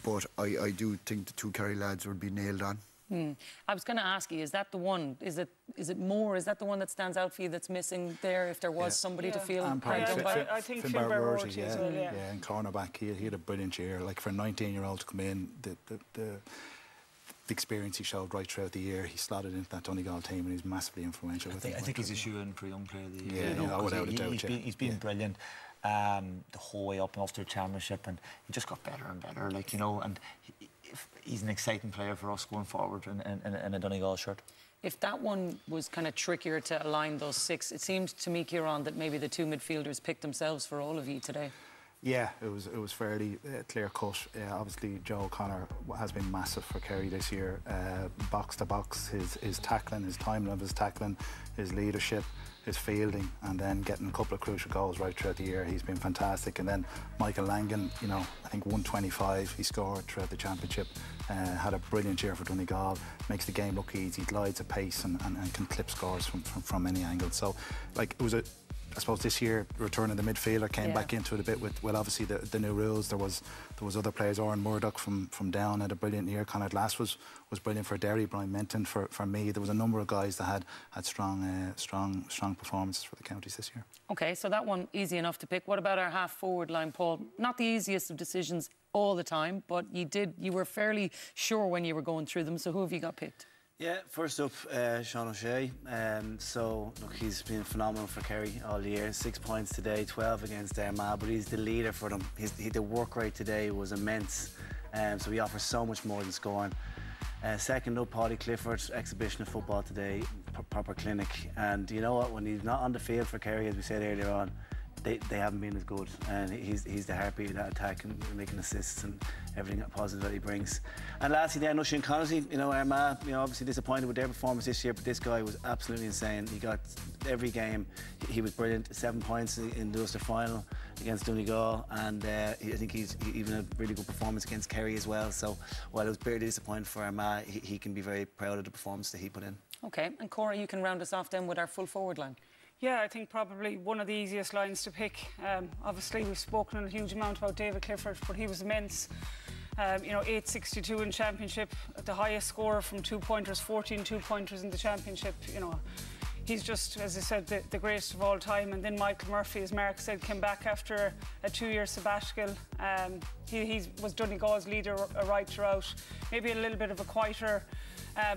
Speaker 19: but I do think the 2 Kerry lads would be nailed on.
Speaker 11: I was going to ask you, is that the one? Is it more? Is that the one that stands out for you that's missing there? If there was somebody to feel hard by?
Speaker 23: I think Finbar Rorty as well.
Speaker 20: Yeah, and cornerback, he had a brilliant year. Like for a 19-year-old to come in, the experience he showed right throughout the year, he slotted into that Donegal team and he's massively influential.
Speaker 8: I think he's a shoe-in for Young Player of the
Speaker 20: Year. Yeah, without a doubt.
Speaker 8: He's been brilliant the whole way up and after the championship, and he just got better and better. Like, you know, and he's an exciting player for us going forward in a Donegal shirt.
Speaker 11: If that one was kind of trickier to align those six, it seemed to me, Kieran, that maybe the two midfielders picked themselves for all of you today.
Speaker 20: Yeah, it was fairly clear cut. Obviously, Joe O'Connor has been massive for Kerry this year. Box to box, his tackling, his timing of his tackling, his leadership, his fielding, and then getting a couple of crucial goals right throughout the year. He's been fantastic. And then Michael Langan, you know, I think 125 he scored throughout the championship. Had a brilliant year for Donegal. Makes the game look easy. Glides at pace and can clip scores from any angle. So, like, it was I suppose this year, returning the midfielder came back into it a bit with, well, obviously the new rules. There was other players. Oran Murdoch from Down had a brilliant year. Conor Glass was brilliant for Derry. Brian Menton for me. There was a number of guys that had strong performances for the counties this year.
Speaker 11: Okay, so that one easy enough to pick. What about our half forward line, Paul? Not the easiest of decisions all the time, but you were fairly sure when you were going through them. So who have you got picked?
Speaker 22: Yeah, first up, Sean O'Shea. So, look, he's been phenomenal for Kerry all year. 6 points today, 12 against Armagh, but he's the leader for them. The work rate today was immense, so he offers so much more than scoring. Second up, Paddy Clifford, exhibition of football today, proper clinic. And you know what, when he's not on the field for Kerry, as we said earlier on, they haven't been as good, and he's the heartbeat of that attack and making assists and everything positive that he brings. And lastly, then Oisin Connolly, you know, Armagh, you know, obviously disappointed with their performance this year, but this guy was absolutely insane. He got every game, he was brilliant. 7 points in the Ulster final against Donegal, and I think he's even a really good performance against Kerry as well. So while it was bitterly disappointing for Armagh, he can be very proud of the performance that he put in.
Speaker 11: Okay, and Cora, you can round us off then with our full forward line.
Speaker 23: Yeah, I think probably one of the easiest lines to pick. Obviously, we've spoken a huge amount about David Clifford, but he was immense. You know, 862 in championship, the highest scorer from 2-pointers, 14 2-pointers in the championship. You know, he's just, as I said, the greatest of all time. And then Michael Murphy, as Mark said, came back after a 2-year sabbatical. He was Donegal's leader right throughout. Maybe a little bit of a quieter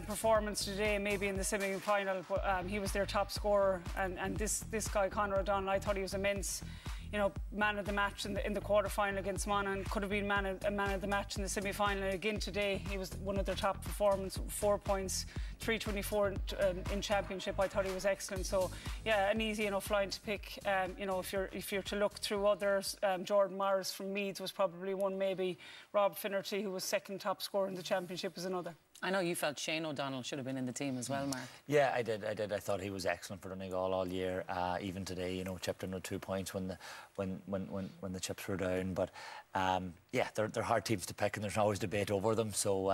Speaker 23: performance today, maybe in the semi-final, but he was their top scorer. And this guy, Conor O'Donnell, I thought he was immense. You know, man of the match in the quarter-final against Monaghan, could have been man of the match in the semi-final. And again today, he was one of their top performers, 4 points, 324 in championship. I thought he was excellent. So yeah, an easy enough line to pick. You know, if you're to look through others, Jordan Morris from Meads was probably one. Maybe Rob Finnerty, who was second top scorer in the championship, was another.
Speaker 11: I know you felt Shane O'Donnell should have been in the team as well, Mark.
Speaker 8: Yeah, I did. I thought he was excellent for Donegal all year. Even today, you know, chipped in with 2 points when the chips were down. But yeah, they're hard teams to pick, and there's always debate over them. So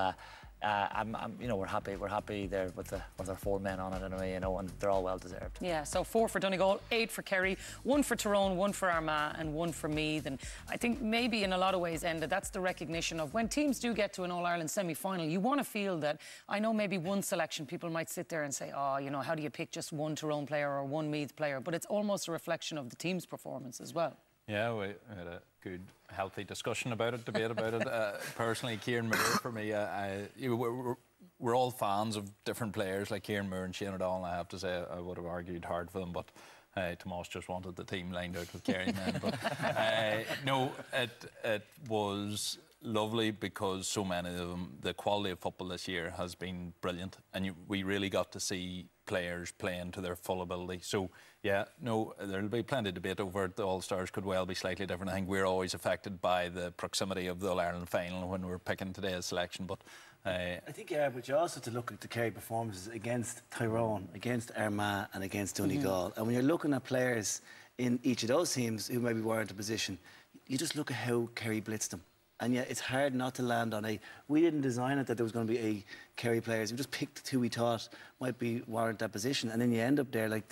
Speaker 8: you know, we're happy there with our 4 men on it anyway, you know, and they're all well deserved.
Speaker 11: Yeah, so 4 for Donegal, 8 for Kerry, 1 for Tyrone, 1 for Armagh, and 1 for Meath. And I think maybe in a lot of ways, Enda, that's the recognition of when teams do get to an All-Ireland semi-final, you want to feel that. I know maybe one selection, people might sit there and say, oh, you know, how do you pick just one Tyrone player or one Meath player? But it's almost a reflection of the team's performance as well.
Speaker 21: Yeah, we had a good, healthy discussion about it, debate about it. Personally, Kieran Moore, for me, we're all fans of different players like Kieran Moore and Shane O'Donnell. I have to say, I would have argued hard for them, but Tomas just wanted the team lined out with Kerry men. But no, it was lovely because so many of them, the quality of football this year has been brilliant, and we really got to see players playing to their full ability. So yeah, no, there'll be plenty of debate over it. The All-Stars could well be slightly different. I think we're always affected by the proximity of the All-Ireland final when we're picking today's selection, but
Speaker 22: I think, yeah, but you also have to look at the Kerry performances against Tyrone, against Armagh and against Donegal. And when you're looking at players in each of those teams who maybe weren't in position, you just look at how Kerry blitzed them. And yet it's hard not to land on we didn't design it that there was going to be Kerry players. We just picked who we thought might warrant that position, and then you end up there. Like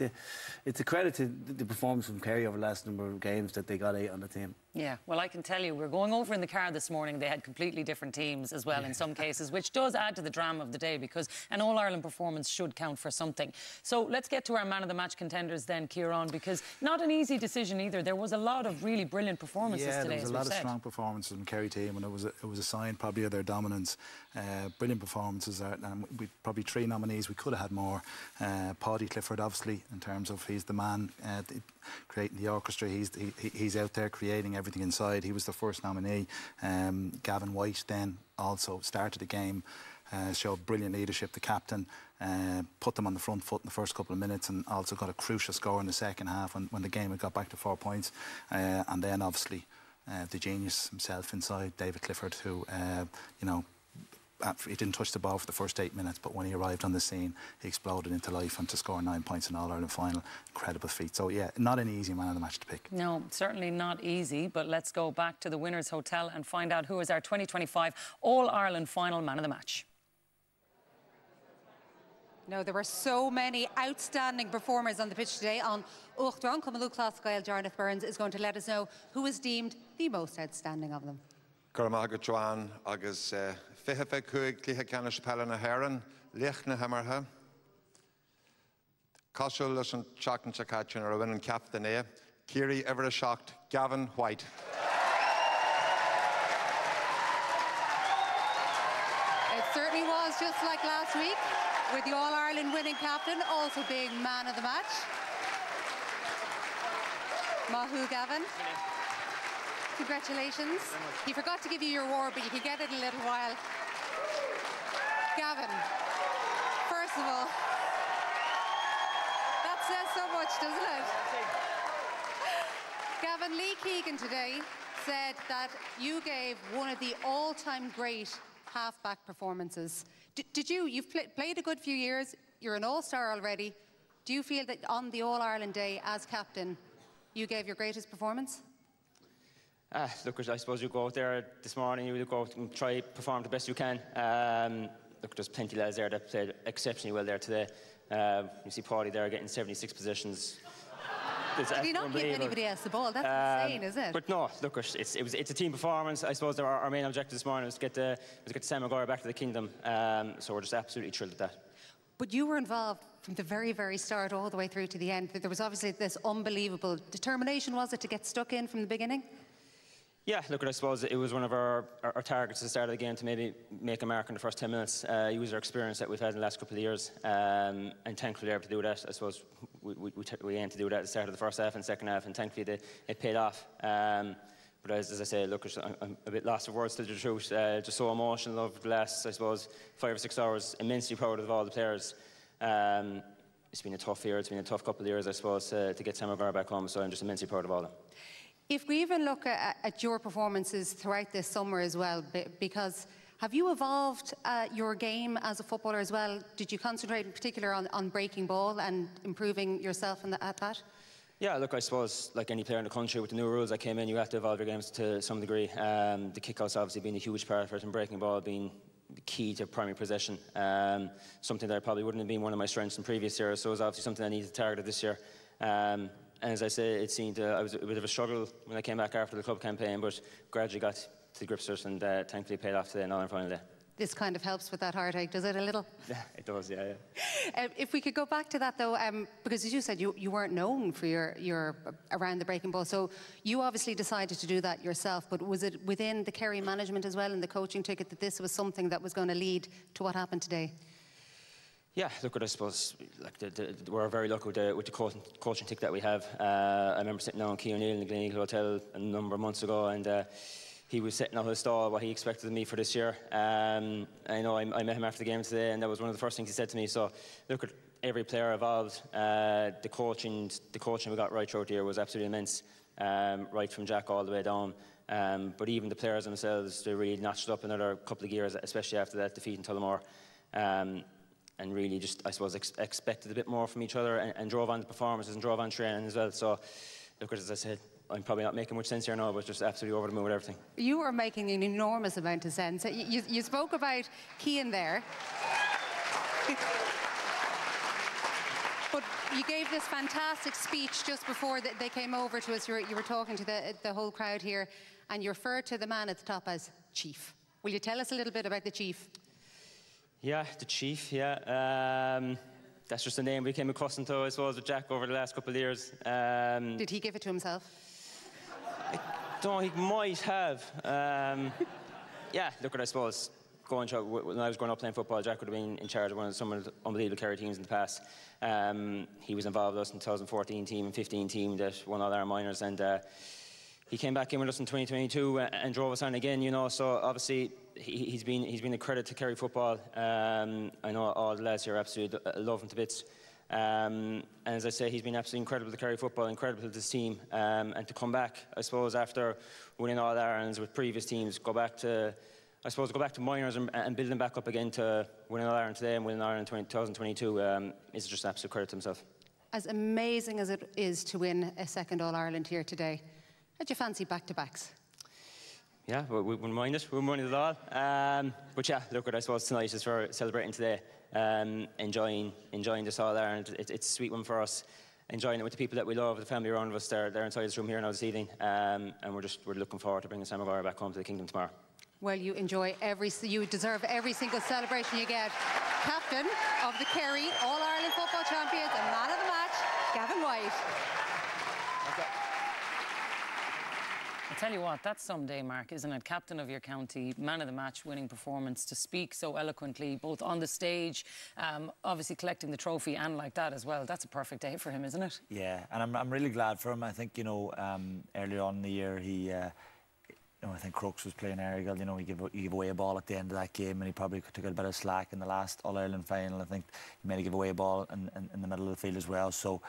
Speaker 22: it's a credit to the performance from Kerry over the last number of games that they got 8 on the team.
Speaker 11: Yeah, well, I can tell you, we're going over in the car this morning. They had completely different teams as well in some cases, which does add to the drama of the day, because an All-Ireland performance should count for something. So let's get to our man of the match contenders then, Kieran, because not an easy decision either. There was a lot of really brilliant performances today,
Speaker 20: there was
Speaker 11: as
Speaker 20: a lot
Speaker 11: we've
Speaker 20: of
Speaker 11: said.
Speaker 20: strong performances from the Kerry team, and it was a sign probably of their dominance. Brilliant performances, and we probably 3 nominees. We could have had more. Paddy Clifford, obviously, in terms of he's the man creating the orchestra. He's out there creating everything inside. He was the first nominee. Gavin White then also started the game, showed brilliant leadership. The captain put them on the front foot in the first couple of minutes, and also got a crucial score in the second half when the game had got back to 4 points. And then obviously the genius himself inside, David Clifford, who you know, he didn't touch the ball for the first 8 minutes, but when he arrived on the scene, he exploded into life, and to score 9 points in All-Ireland final, incredible feat. So yeah, not an easy man of the match to pick.
Speaker 11: No, certainly not easy, but let's go back to the Winners' Hotel and find out who is our 2025 All-Ireland final man of the match.
Speaker 12: No, there were so many outstanding performers on the pitch today. On Uchtron, Cummaloo Closcail, Jarnath Burns is going to let us know who is deemed the most outstanding of them.
Speaker 4: Gormaga Joan, agus Fihefe Kuig, Liha Canish Palana Heron, Lichna Hammerha, Koshul Lushan Chak and Chakachin, or a winning captain, Kerry ever shocked, Gavin White.
Speaker 12: It certainly was just like last week, with the All-Ireland winning captain also being man of the match. Mahu Gavin. Congratulations. He forgot to give you your award, but you can get it in a little while. Gavin, first of all, that says so much, doesn't it? Gavin, Lee Keegan today said that you gave one of the all-time great half-back performances. You've played a good few years, you're an all-star already. Do you feel that on the All-Ireland day as captain, you gave your greatest performance?
Speaker 15: Look, I suppose you go out there this morning, you go out and try to perform the best you can. Look, there's plenty of lads there that played exceptionally well there today. You see Paulie there getting 76 positions.
Speaker 12: Did he not give anybody else the ball? That's insane, is it?
Speaker 15: But no, look, it's a team performance. I suppose our main objective this morning was to get Sam Maguire back to the kingdom. So we're just absolutely thrilled at that.
Speaker 12: But you were involved from the very, very start all the way through to the end. There was obviously this unbelievable determination, was it, to get stuck in from the beginning?
Speaker 15: Yeah, look, I suppose it was one of our targets at the start of the game to maybe make a mark in the first 10 minutes. Use our experience that we've had in the last couple of years, and thankfully able to do that. I suppose we aimed to do that at the start of the first half and second half, and thankfully it paid off. But as I say, look, I'm a bit lost of words to the truth. Just so emotional over the last, I suppose, 5 or 6 hours. Immensely proud of all the players. It's been a tough year. It's been a tough couple of years, I suppose, to get Sam Maguire back home. So I'm just immensely proud of all of them.
Speaker 12: If we even look at your performances throughout this summer as well, because have you evolved your game as a footballer as well? Did you concentrate in particular on breaking ball and improving yourself at that?
Speaker 15: Yeah, look, I suppose like any player in the country with the new rules that came in, you have to evolve your games to some degree. The kick-outs obviously being a huge part of it, and breaking ball being the key to primary possession. Something that probably wouldn't have been one of my strengths in previous years, so it was obviously something I needed to target this year. And as I say, it seemed I was a bit of a struggle when I came back after the club campaign, but gradually got to the grips with it, and thankfully paid off today in All-Ireland final day.
Speaker 12: This kind of helps with that heartache, does it, a little?
Speaker 15: Yeah, it does, yeah.
Speaker 12: If we could go back to that, though, because as you said, you weren't known for your around the breaking ball, so you obviously decided to do that yourself, but was it within the Kerry management as well and the coaching ticket that this was something that was going to lead to what happened today?
Speaker 15: Yeah, look, I suppose like we're very lucky with the coaching tick that we have. I remember sitting down with Keane O'Neill in the Donegal Hotel a number of months ago, and he was setting out his stall what he expected of me for this year. I know I met him after the game today, and that was one of the first things he said to me. So look, at every player evolved. The coaching we got right throughout the year was absolutely immense, right from Jack all the way down. But even the players themselves, they really notched up another couple of gears, especially after that defeat in Tullamore. And really just, I suppose, expected a bit more from each other, and drove on the performances and drove on training as well. So, look, as I said, I'm probably not making much sense here now, but just absolutely over the moon with everything.
Speaker 12: You are making an enormous amount of sense. You spoke about Cian there. But you gave this fantastic speech just before they came over to us. You were talking to the whole crowd here, and you referred to the man at the top as Chief. Will you tell us a little bit about the Chief?
Speaker 15: Yeah, the Chief, yeah. That's just a name we came accustomed to, I suppose, with Jack over the last couple of years.
Speaker 12: Did he give it to himself?
Speaker 15: I don't know, he might have. Yeah, look, I suppose, when I was growing up playing football, Jack would have been in charge of some of the unbelievable Kerry teams in the past. He was involved with us in the 2014 team and 15 team that won all our minors, and he came back in with us in 2022 and drove us on again, you know, so obviously he's been a credit to Kerry football. I know all the lads here absolutely love him to bits. And as I say, he's been absolutely incredible to Kerry football, incredible to this team. And to come back, I suppose, after winning all Irelands with previous teams, go back to minors and build them back up again to winning all Ireland today and winning Ireland in 2022 is just an absolute credit to himself. As
Speaker 12: amazing as it is to win a second All-Ireland here today, how'd you fancy back-to-backs?
Speaker 15: Yeah, we wouldn't mind it. We wouldn't mind it at all. But yeah, look, what I suppose tonight is for celebrating today, enjoying this All-Ireland. It's a sweet one for us. Enjoying it with the people that we love, the family around us. They're inside this room here now this evening, and we're looking forward to bringing Sam Maguire back home to the kingdom tomorrow.
Speaker 12: Well, you deserve every single celebration you get. Captain of the Kerry All-Ireland football champions and man of the match, Gavin White.
Speaker 11: I'll tell you what, that's someday, Mark, isn't it? Captain of your county, man of the match, winning performance, to speak so eloquently, both on the stage, obviously collecting the trophy and like that as well. That's a perfect day for him, isn't it?
Speaker 8: Yeah, and I'm really glad for him. I think, you know, earlier on in the year, he... I think Crooks was playing Donegal. You know, he gave away a ball at the end of that game, and he probably took a bit of slack in the last All-Ireland final. I think he made a give away a ball in the middle of the field as well. So,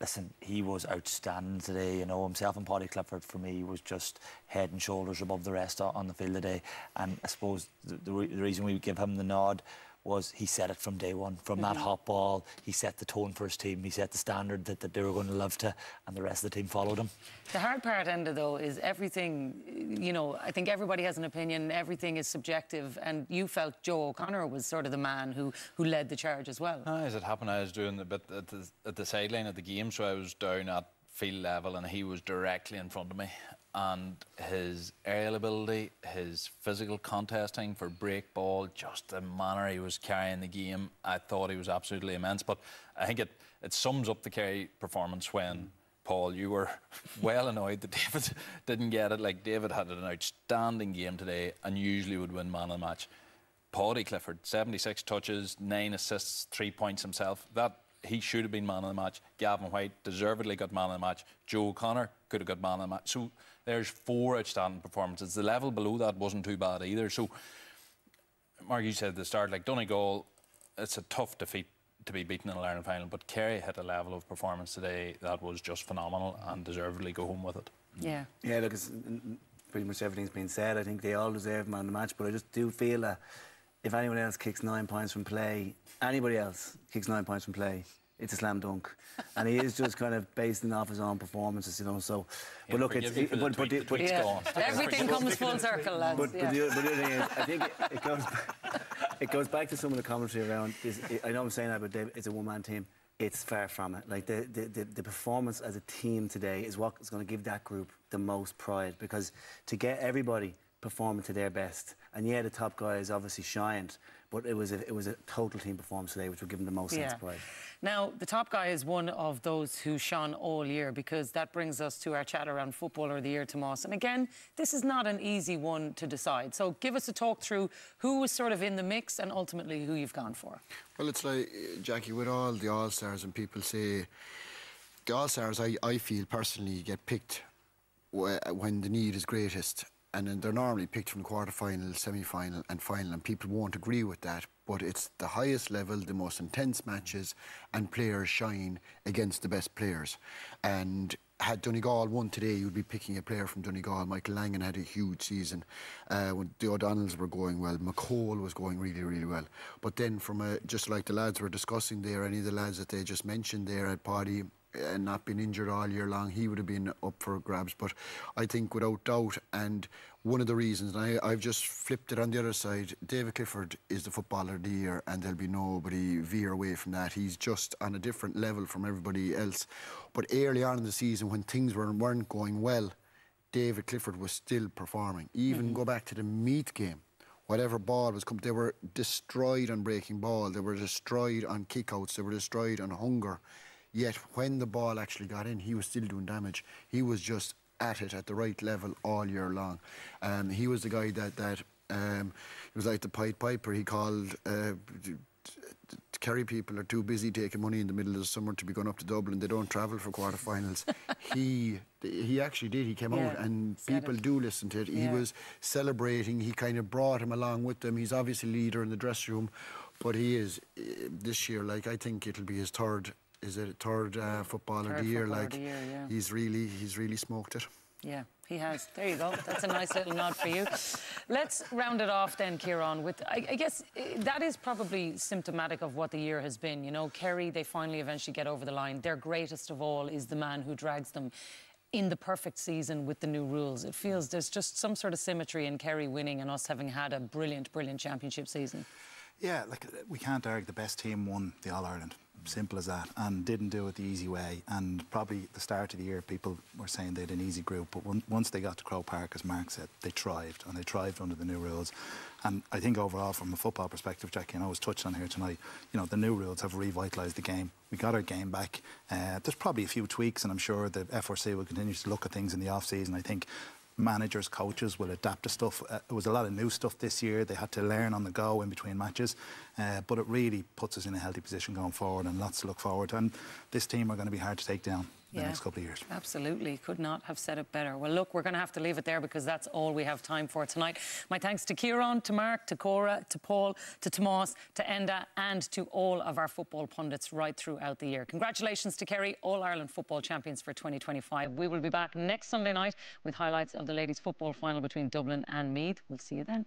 Speaker 8: listen, he was outstanding today. You know, himself and Paddy Clifford, for me, was just head and shoulders above the rest on the field today. And I suppose the reason we give him the nod was he set it from day one. From that hot ball, he set the tone for his team. He set the standard that they were going to live to, and the rest of the team followed him.
Speaker 11: The hard part, Enda, though, is everything, you know, I think everybody has an opinion, everything is subjective, and you felt Joe O'Connor was sort of the man who led the charge as well.
Speaker 21: As it happened, I was doing a bit at the sideline of the game, so I was down at field level, and he was directly in front of me. And his aerial ability, his physical contesting for break ball, just the manner he was carrying the game, I thought he was absolutely immense. But I think it sums up the Kerry performance when, Paul, you were well annoyed that David didn't get it. Like, David had an outstanding game today and usually would win man of the match. Paddy Clifford, 76 touches, 9 assists, 3 points himself. He should have been man of the match. Gavin White deservedly got man of the match. Joe O'Connor could have got man of the match. So there's 4 outstanding performances. The level below that wasn't too bad either. So, Mark, you said at the start, like Donegal, it's a tough defeat to be beaten in an Ireland final, but Kerry hit a level of performance today that was just phenomenal and deservedly go home with it.
Speaker 22: Yeah. Yeah, look, pretty much everything's been said. I think they all deserve man of the match, but I just do feel that if anyone else kicks 9 points from play, anybody else kicks 9 points from play, it's a slam dunk. And he is just kind of basing off his own performances, you know, so...
Speaker 21: Yeah, but look,
Speaker 11: everything comes full circle, lads.
Speaker 22: But the other thing is, I think it goes back to some of the commentary around this. I know I'm saying that, but Dave, it's a one-man team. It's far from it. Like, the performance as a team today is what is going to give that group the most pride, because to get everybody performing to their best, and yeah, the top guys obviously shined, but it was a total team performance today, which will give them the most sense of pride.
Speaker 11: Now, the top guy is one of those who shone all year, because that brings us to our chat around Footballer of the Year, Tomas. And again, this is not an easy one to decide. So give us a talk through who was sort of in the mix and ultimately who you've gone for.
Speaker 19: Well, it's like, Jackie, with all the All-Stars, and people say the All-Stars, I feel personally, get picked when the need is greatest. And then they're normally picked from quarter-final, semi-final and final, and people won't agree with that. But it's the highest level, the most intense matches, and players shine against the best players. And had Donegal won today, you'd be picking a player from Donegal. Michael Langan had a huge season. When the O'Donnells were going well, McCall was going really, really well. But then just like the lads were discussing there, any of the lads that they just mentioned there, had Paddy, and not been injured all year long, he would have been up for grabs. But I think without doubt, and one of the reasons, and I've just flipped it on the other side, David Clifford is the footballer of the year, and there'll be nobody veer away from that. He's just on a different level from everybody else. But early on in the season, when things weren't going well, David Clifford was still performing. Even go back to the Meath game, whatever ball was coming, they were destroyed on breaking ball, they were destroyed on kickouts, they were destroyed on hunger. Yet when the ball actually got in, he was still doing damage. He was just at it at the right level all year long. He was the guy that he was like the Pied Piper. He called Kerry people are too busy taking money in the middle of the summer to be going up to Dublin. They don't travel for quarterfinals. He actually did. He came out, and people do listen to it. He was celebrating. He kind of brought him along with them. He's obviously leader in the dressing room, but he is this year. Like, I think it'll be his third. Is it third footballer of the year? Like, he's really smoked it.
Speaker 11: Yeah, he has. There you go. That's a nice little nod for you. Let's round it off then, Kieran, with, I guess, that is probably symptomatic of what the year has been. You know, Kerry, they finally eventually get over the line. Their greatest of all is the man who drags them in the perfect season with the new rules. It feels there's just some sort of symmetry in Kerry winning and us having had a brilliant, brilliant championship season.
Speaker 20: Yeah, like, we can't argue the best team won the All-Ireland. Simple as that, and didn't do it the easy way. And probably at the start of the year, people were saying they had an easy group, but once they got to Croke Park, as Mark said, they thrived, and they thrived under the new rules. And I think overall, from a football perspective, Jackie, and I was touched on here tonight, you know, the new rules have revitalised the game. We got our game back. There's probably a few tweaks, and I'm sure the FRC will continue to look at things in the off-season. I think managers, coaches will adapt to stuff. There was a lot of new stuff this year. They had to learn on the go in between matches, but it really puts us in a healthy position going forward, and lots to look forward to. And this team are going to be hard to take down the next couple of years.
Speaker 11: Absolutely. Could not have said it better. Well, look, we're going to have to leave it there because that's all we have time for tonight. My thanks to Kieran, to Mark, to Cora, to Paul, to Tomas, to Enda, and to all of our football pundits right throughout the year. Congratulations to Kerry, All-Ireland football champions for 2025. We will be back next Sunday night with highlights of the ladies' football final between Dublin and Meath. We'll see you then.